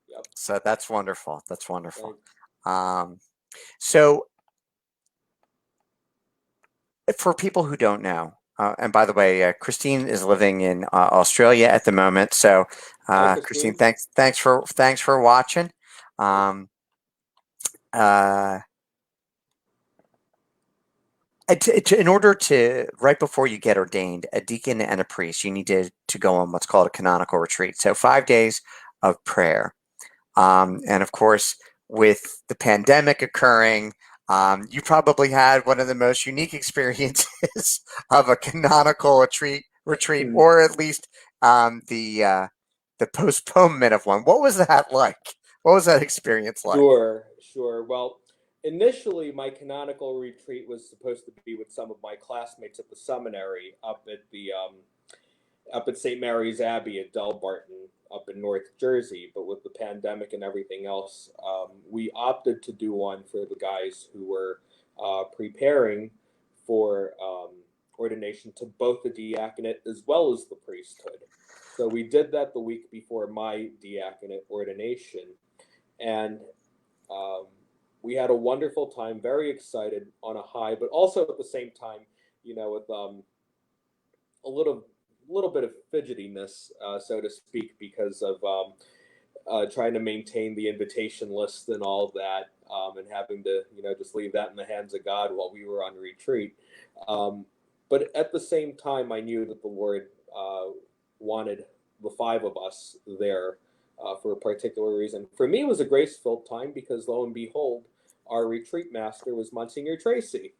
Yep. So that's wonderful. That's wonderful. Thank, Um, so for people who don't know, and by the way, Christine is living in Australia at the moment. So, Hi, Christine, Christine. thanks for watching. Um, uh, in order to right before you get ordained a deacon and a priest, you need to go on what's called a canonical retreat. So 5 days of prayer. And of course, with the pandemic occurring, you probably had one of the most unique experiences of a canonical retreat, or at least the postponement of one. What was that like? What was that experience like? Sure, sure. Well, initially, my canonical retreat was supposed to be with some of my classmates at the seminary up at St. Mary's Abbey at Delbarton up in North Jersey. But with the pandemic and everything else, we opted to do one for the guys who were preparing for ordination to both the diaconate as well as the priesthood. So we did that the week before my diaconate ordination, and um, we had a wonderful time, very excited on a high, but also at the same time, with a little bit of fidgetiness, so to speak, because of trying to maintain the invitation list and all that, and having to just leave that in the hands of God while we were on retreat. Um, but at the same time, I knew that the Lord wanted the five of us there for a particular reason. For me, it was a grace-filled time because lo and behold, our retreat master was Monsignor Tracy.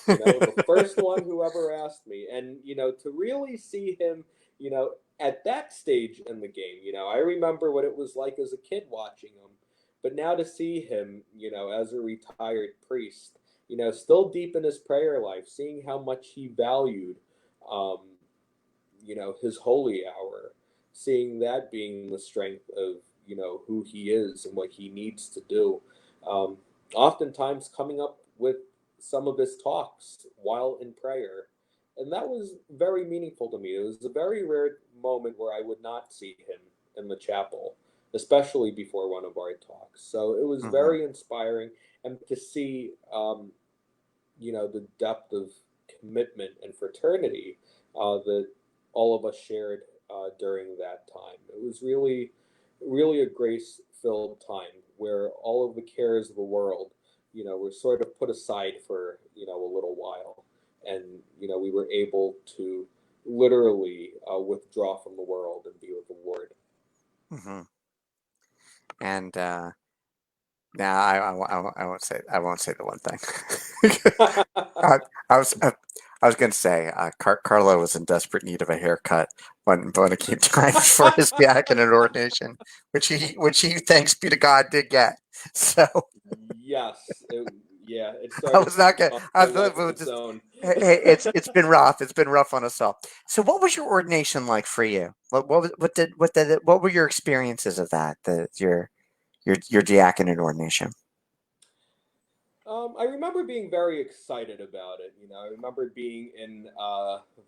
The first one who ever asked me, and to really see him, at that stage in the game, I remember what it was like as a kid watching him, but now to see him, as a retired priest, still deep in his prayer life, seeing how much he valued, um, his holy hour, seeing that being the strength of, who he is and what he needs to do. Um, Oftentimes coming up with some of his talks while in prayer. And that was very meaningful to me. It was a very rare moment where I would not see him in the chapel, especially before one of our talks. So it was Hmm. very inspiring, and to see, the depth of commitment and fraternity that all of us shared during that time. It was really, really a grace filled time where all of the cares of the world, were sort of put aside for, a little while. And, we were able to literally withdraw from the world and be with the Lord. Hmm. And now I won't say the one thing. I, I was I was going to say Carlo was in desperate need of a haircut when it came time for his diaconate ordination, which he thanks be to God did get. So Yes. Yeah, it I started was not going. a I whole life thought it of was its just own. hey, it's been rough. It's been rough on us all. So what was your ordination like for you? What were your experiences of that? Your diaconate ordination. I remember being very excited about it. I remember being in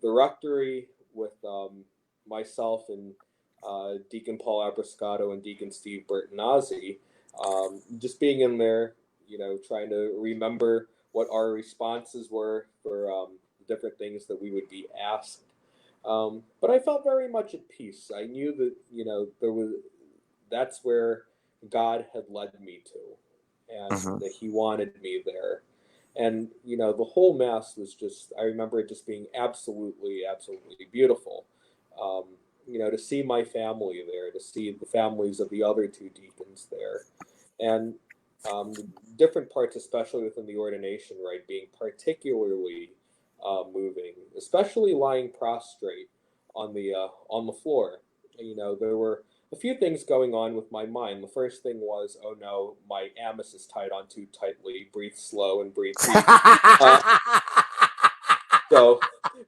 the rectory with myself and Deacon Paul Abrascato and Deacon Steve Bertonazzi. Just being in there, trying to remember what our responses were for different things that we would be asked. But I felt very much at peace. I knew that, that's where God had led me to, and Hmm. that He wanted me there. And, the whole Mass was just, I remember it just being absolutely, absolutely beautiful. Um, to see my family there, to see the families of the other two deacons there, and the different parts, especially within the ordination, right, being particularly moving, especially lying prostrate on the floor. There were a few things going on with my mind. The first thing was, oh no, my amice is tied on too tightly. Breathe slow and breathe deep. Uh, so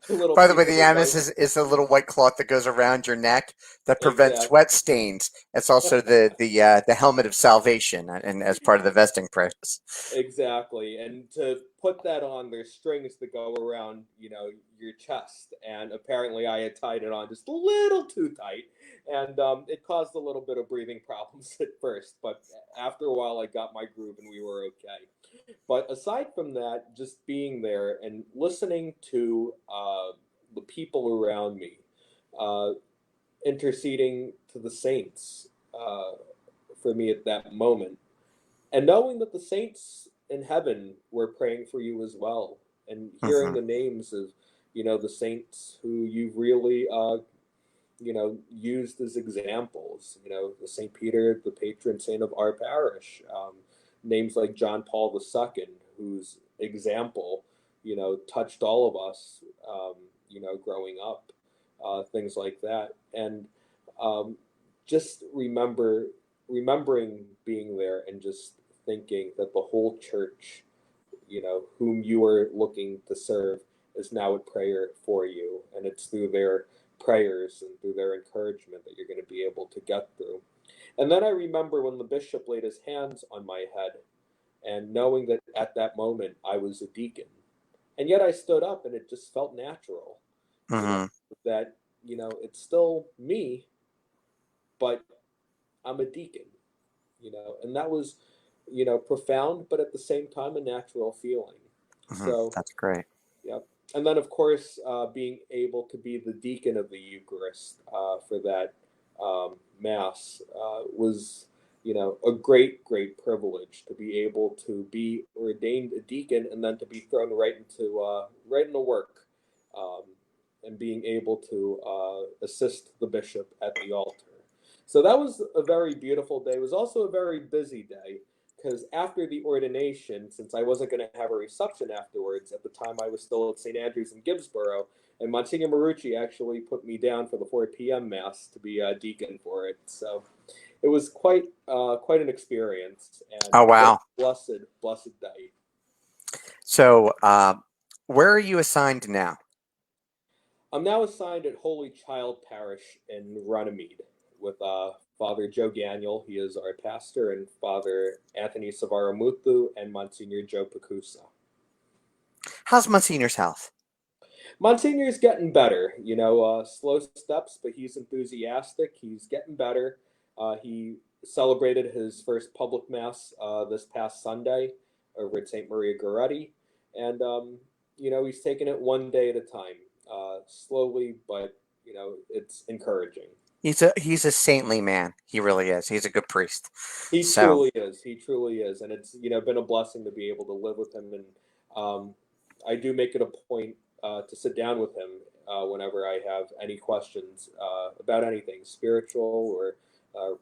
a little By the way, piece of the amice advice. is the little white cloth that goes around your neck that prevents Exactly. sweat stains. It's also the helmet of salvation, and as part of the vesting process. Exactly. And to put that on, there's strings that go around, your chest. And apparently I had tied it on just a little too tight. And it caused a little bit of breathing problems at first. But after a while, I got my groove and we were okay. But aside from that, just being there and listening to the people around me, uh, interceding to the saints for me at that moment, and knowing that the saints in heaven were praying for you as well, and hearing Hmm. the names of the saints who you've really used as examples. The Saint Peter, the patron saint of our parish. Names like John Paul II, whose example touched all of us. Growing up, things like that, and um, just remembering being there and just thinking that the whole church, whom you are looking to serve, is now at prayer for you, and it's through their prayers and through their encouragement that you're going to be able to get through. And then I remember when the bishop laid his hands on my head, and knowing that at that moment I was a deacon, and yet I stood up, and it just felt natural, you know, Hmm. that it's still me, but I'm a deacon, and that was, profound, but at the same time, a natural feeling. Hmm. So, That's great. yeah. And then, of course, being able to be the deacon of the Eucharist for that Mass was, a great, great privilege to be able to be ordained a deacon and then to be thrown right into work, um, and being able to assist the bishop at the altar. So that was a very beautiful day. It was also a very busy day because after the ordination, since I wasn't going to have a reception afterwards, at the time I was still at St. Andrew's in Gibbsboro, and Monsignor Marucci actually put me down for the 4 p.m. Mass to be a deacon for it. So it was quite an experience, and Oh, what wow. a blessed day. So, where are you assigned now? I'm now assigned at Holy Child Parish in Runnymede with Father Joe Ganiel. He is our pastor, and Father Anthony Savaramuthu and Monsignor Joe Pacusa. How's Monsignor's health? Monsignor's getting better, slow steps, but he's enthusiastic. He's getting better. He celebrated his first public mass this past Sunday over at St. Maria Goretti. And, he's taking it one day at a time, slowly, but, it's encouraging. He's a saintly man. He really is. He's a good priest. He So, truly is. He truly is. And it's, been a blessing to be able to live with him. And I do make it a point to sit down with him whenever I have any questions about anything spiritual or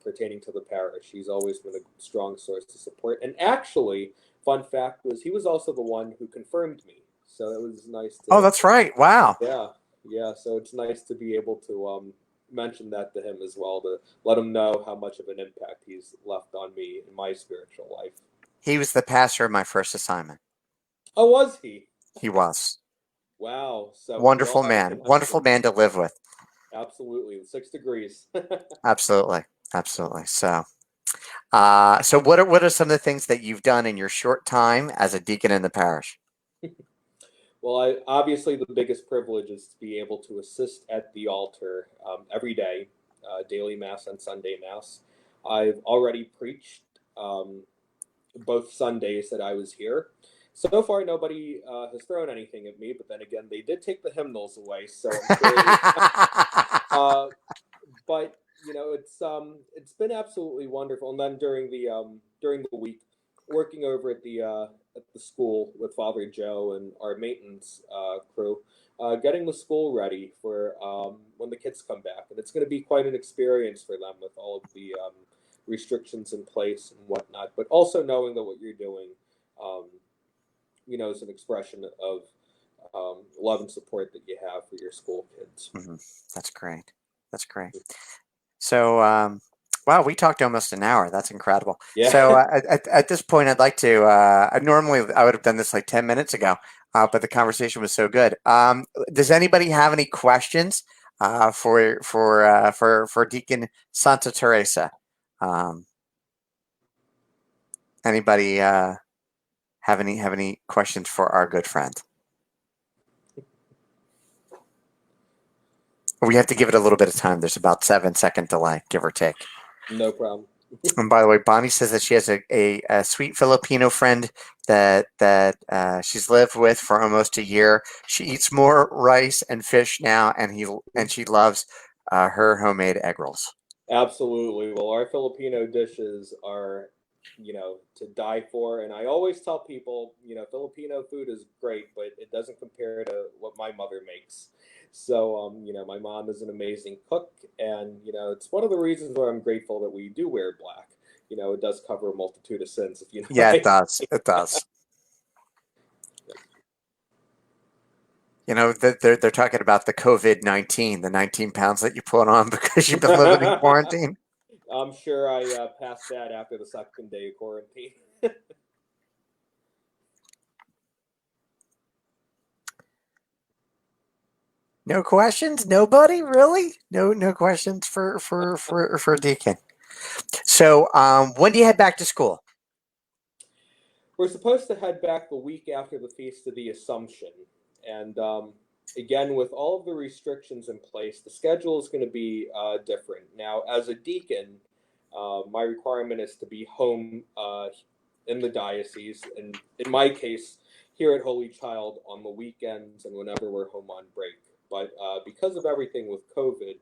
pertaining to the parish. He's always been a strong source of support. And actually, fun fact was he was also the one who confirmed me. So it was nice oh, to, that's right. Wow. yeah, yeah. So it's nice to be able to mention that to him as well, to let him know how much of an impact he's left on me in my spiritual life. He was the pastor of my first assignment. Oh, was he? He was. Wow. So we all Wonderful have a man. Wonderful connection. man to live with. Absolutely. The 6 degrees. Absolutely. Absolutely. So, so what are some of the things that you've done in your short time as a deacon in the parish? Well, obviously the biggest privilege is to be able to assist at the altar every day, daily mass and Sunday mass. I've already preached both Sundays that I was here. So far, nobody has thrown anything at me, but then again, they did take the hymnals away, so I'm sure. Uh, but it's been absolutely wonderful. And then during the week, working over at the school with Father Joe and our maintenance crew, getting the school ready for when the kids come back, and it's going to be quite an experience for them with all of the restrictions in place and whatnot. But also knowing that what you're doing, um, is an expression of love and support that you have for your school kids. Mhm. That's great. That's great. So, wow, we talked almost an hour. That's incredible. Yeah. So, at this point, I'd like to. Normally, I would have done this like 10 minutes ago, but the conversation was so good. Does anybody have any questions for Deacon Santa Teresa? Um, anybody have any questions for our good friend? We have to give it a little bit of time. There's about 7 second delay, give or take. No problem. And by the way, Bonnie says that she has a sweet Filipino friend that she's lived with for almost a year. She eats more rice and fish now, and she loves her homemade egg rolls. Absolutely. Well, our Filipino dishes are, to die for. And I always tell people, Filipino food is great, but it doesn't compare to what my mother makes. So, my mom is an amazing cook. And, it's one of the reasons why I'm grateful that we do wear black. It does cover a multitude of sins, if you know Yeah, what it I does. It does. They're talking about the COVID-19, the 19 pounds that you put on because you've been living in mean. quarantine. I'm sure I passed that after the second day of quarantine. No questions? Nobody really? No questions for Deacon. So, when do you head back to school? We're supposed to head back the week after the Feast of the Assumption. And again, with all of the restrictions in place, the schedule is going to be different. Now, as a deacon, my requirement is to be home in the diocese, and in my case, here at Holy Child on the weekends and whenever we're home on break. But because of everything with COVID,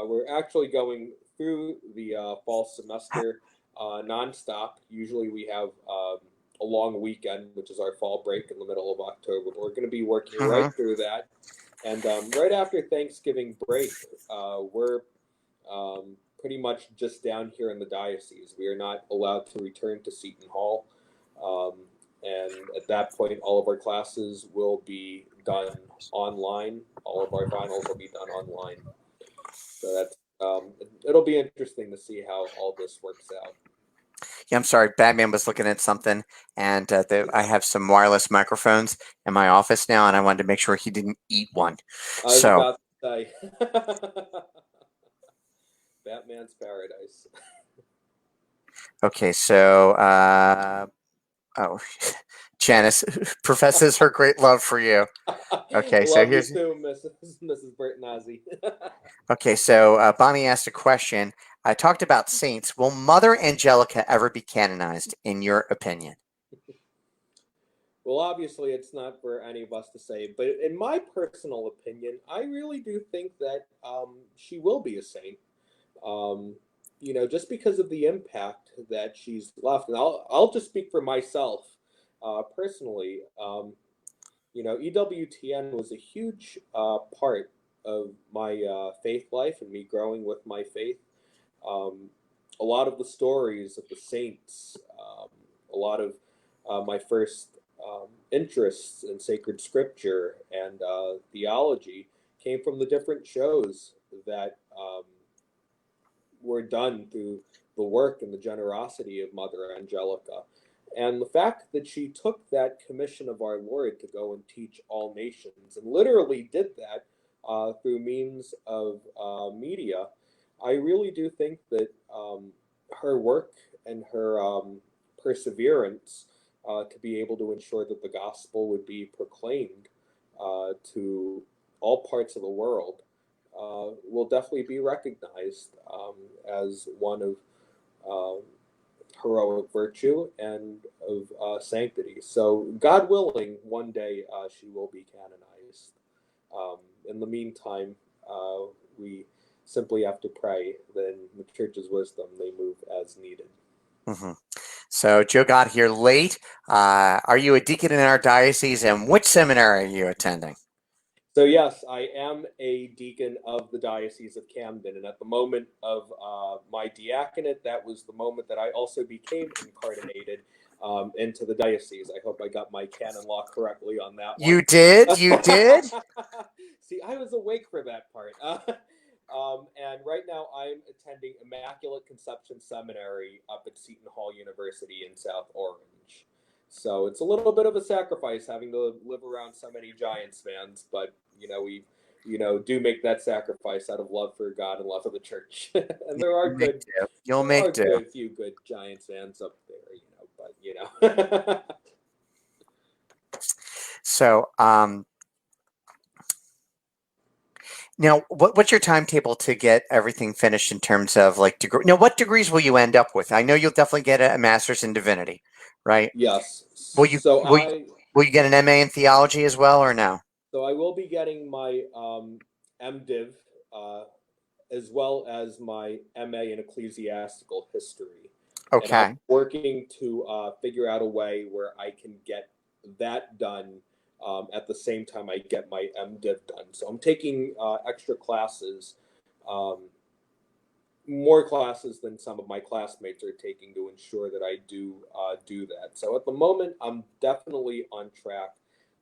we're actually going through the fall semester nonstop. Usually we have a long weekend, which is our fall break in the middle of October. We're going to be working Mm-hmm. right through that. And right after Thanksgiving break, we're pretty much just down here in the diocese. We are not allowed to return to Seton Hall. Um, and at that point, all of our classes will be done online. All of our finals will be done online. So it'll be interesting to see how all this works out. Yeah, I'm sorry. Batman was looking at something, and I have some wireless microphones in my office now, and I wanted to make sure he didn't eat one. I was So, about to say Batman's Paradise. okay, so oh, Janice professes her great love for you. Okay, so Love you here's too, Mrs. Bertinazi. okay. So Bonnie asked a question. I talked about saints. Will Mother Angelica ever be canonized, in your opinion? Well, obviously, it's not for any of us to say, but in my personal opinion, I really do think that she will be a saint. Um, just because of the impact that she's left, and I'll just speak for myself personally. EWTN was a huge part of my faith life and me growing with my faith. Um, a lot of the stories of the saints, a lot of my first interests in sacred scripture and theology came from the different shows that were done through the work and the generosity of Mother Angelica. And the fact that she took that commission of our Lord to go and teach all nations and literally did that through means of media, I really do think that her work and her perseverance to be able to ensure that the gospel would be proclaimed to all parts of the world will definitely be recognized as one of uh, heroic virtue and of sanctity. So, God willing, one day she will be canonized. In the meantime, we simply have to pray that in the church's wisdom they move as needed. Mm-hmm. So Joe got here late. Are you a deacon in our diocese, and which seminary are you attending? So yes, I am a deacon of the Diocese of Camden, and at the moment of my diaconate, that was the moment that I also became incardinated into the diocese. I hope I got my canon law correctly on that You one. did? You did? See, I was awake for that part. And right now, I'm attending Immaculate Conception Seminary up at Seton Hall University in South Orange. So it's a little bit of a sacrifice having to live around so many Giants fans, but we do make that sacrifice out of love for God and love for the church. And there are You'll make good, do. You'll there are make do. good few good Giants fans up there, but. So, now, what's your timetable to get everything finished in terms of like degree? Now, what degrees will you end up with? I know you'll definitely get a master's in divinity, right? Yes. Will you So will you, I will you get an MA in theology as well, or no? so I will be getting my MDiv as well as my MA in ecclesiastical history, and I'm Okay. working to figure out a way where I can get that done at the same time I get my MDiv done. So I'm taking extra classes, um, more classes than some of my classmates are taking to ensure that I do that. So at the moment, I'm definitely on track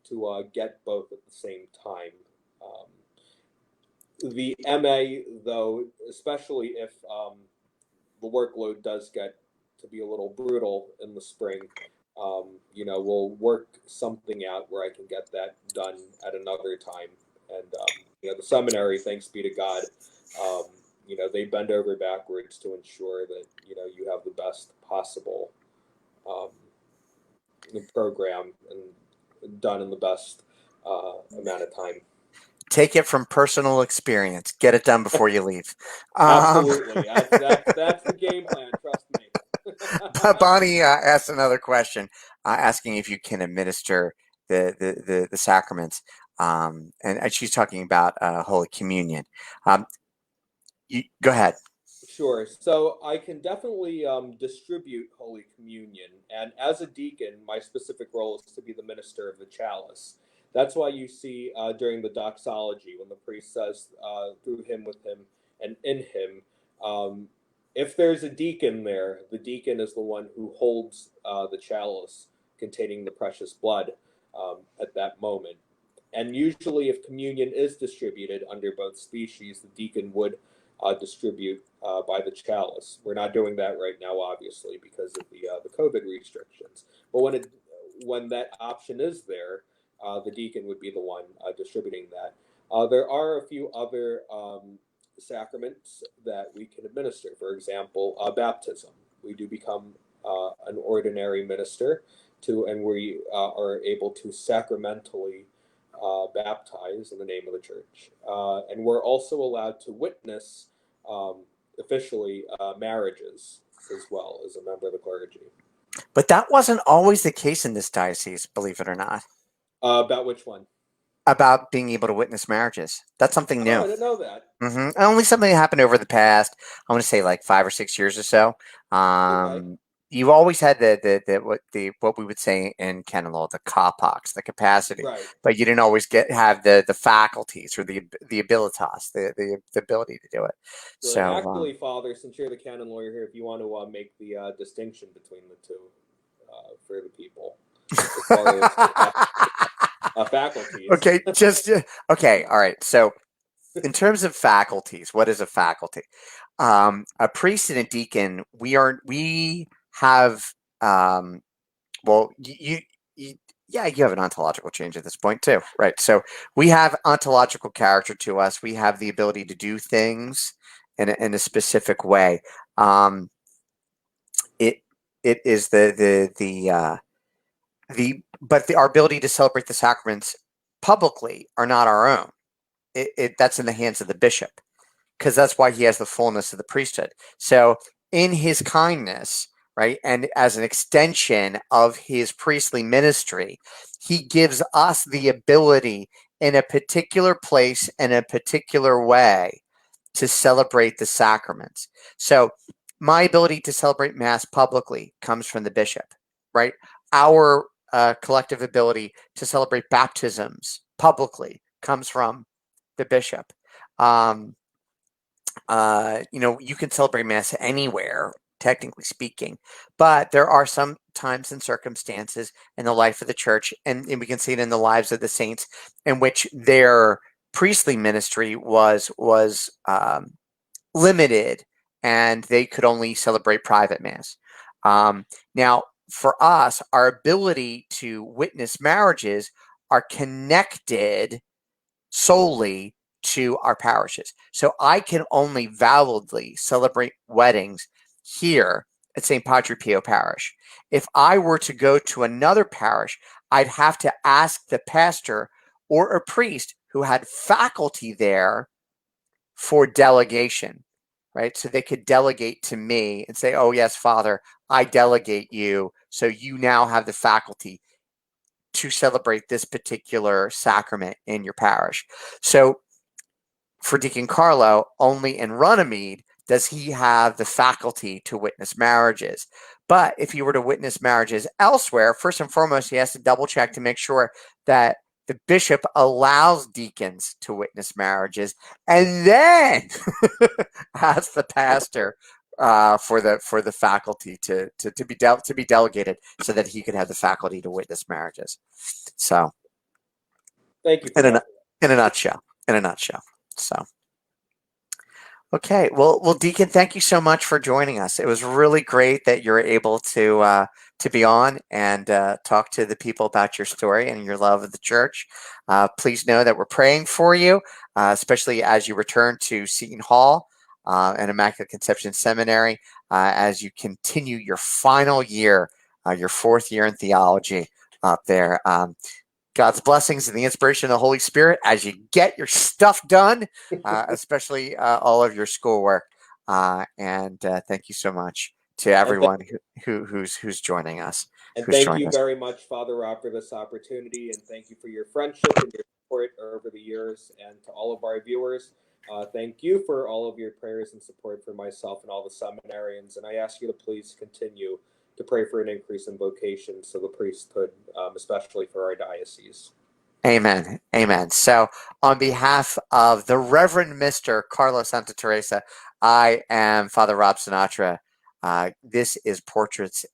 to get both at the same time. Um, the MA, though, especially if the workload does get to be a little brutal in the spring, we'll work something out where I can get that done at another time. And the seminary, thanks be to God, um, they bend over backwards to ensure that you have the best possible um, program and done in the best amount of time. Take it from personal experience. Get it done before you leave. Um, Absolutely, that's the game plan. Trust me. Bonnie asked another question, asking if you can administer the sacraments, and she's talking about Holy Communion. Um, go ahead. Sure. So I can definitely distribute Holy Communion. And as a deacon, my specific role is to be the minister of the chalice. That's why you see during the doxology, when the priest says, through him, with him, and in him, um, if there's a deacon there, the deacon is the one who holds the chalice containing the precious blood at that moment. And usually, if communion is distributed under both species, the deacon would distribute by the chalice. We're not doing that right now, obviously, because of the COVID restrictions. But when that option is there, the deacon would be the one distributing that. There are a few other sacraments that we can administer. For example, baptism. We do become an ordinary minister and we are able to sacramentally baptize in the name of the church. And we're also allowed to witness um, officially marriages as well as a member of the clergy. But that wasn't always the case in this diocese, believe it or not, About which one? about being able to witness marriages. That's something Oh, new. I didn't know that. Only something that happened over the past, I want to say like 5 or 6 years or so. Okay. You always had what we would say in canon law, the capax, the capacity, Right. but you didn't always have the faculties or the abilitas, the ability to do it. Sure. And So actually, Father, since you're the canon lawyer here, if you want to make the distinction between the two for the people, as far as faculties. okay, just okay, all right. So in terms of faculties, what is a faculty? A priest and a deacon, we have well, you yeah, you have an ontological change at this point too, right? So we have ontological character to us. We have the ability to do things in a specific way. Um, it it is our ability to celebrate the sacraments publicly are not our own. That's in the hands of the bishop, because that's why he has the fullness of the priesthood. So, in his kindness, right? And as an extension of his priestly ministry, he gives us the ability in a particular place in a particular way to celebrate the sacraments. So my ability to celebrate Mass publicly comes from the bishop, right? Our collective ability to celebrate baptisms publicly comes from the bishop. You can celebrate Mass anywhere, technically speaking, but there are some times and circumstances in the life of the church, and we can see it in the lives of the saints, in which their priestly ministry was limited, and they could only celebrate private Mass. Now, for us, our ability to witness marriages are connected solely to our parishes. So I can only validly celebrate weddings here at St. Padre Pio Parish. If I were to go to another parish, I'd have to ask the pastor or a priest who had faculty there for delegation, right? So they could delegate to me and say, oh, yes, Father, I delegate you. So you now have the faculty to celebrate this particular sacrament in your parish. So for Deacon Carlo, only in Runnymede does he have the faculty to witness marriages. But if he were to witness marriages elsewhere, first and foremost, he has to double check to make sure that the bishop allows deacons to witness marriages, and then asks the pastor for the faculty to be delegated, so that he could have the faculty to witness marriages. So, Thank you for in that. a nutshell, so. Okay, well, Deacon, thank you so much for joining us. It was really great that you're able to be on and talk to the people about your story and your love of the church. Please know that we're praying for you, especially as you return to Seton Hall and Immaculate Conception Seminary, as you continue your final year, your fourth year in theology up there. God's blessings and the inspiration of the Holy Spirit as you get your stuff done, especially all of your schoolwork. And thank you so much to everyone who's joining us. And thank you very much, Father Rob, for this opportunity, and thank you for your friendship and your support over the years. And to all of our viewers, thank you for all of your prayers and support for myself and all the seminarians. And I ask you to please continue to pray for an increase in vocations to the priesthood, especially for our diocese. Amen. Amen. So, on behalf of the Reverend Mr. Carlo Santa Teresa, I am Father Rob Sinatra. This is Portraits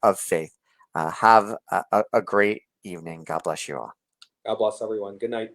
of Faith. Have a great evening. God bless you all. God bless everyone. Good night.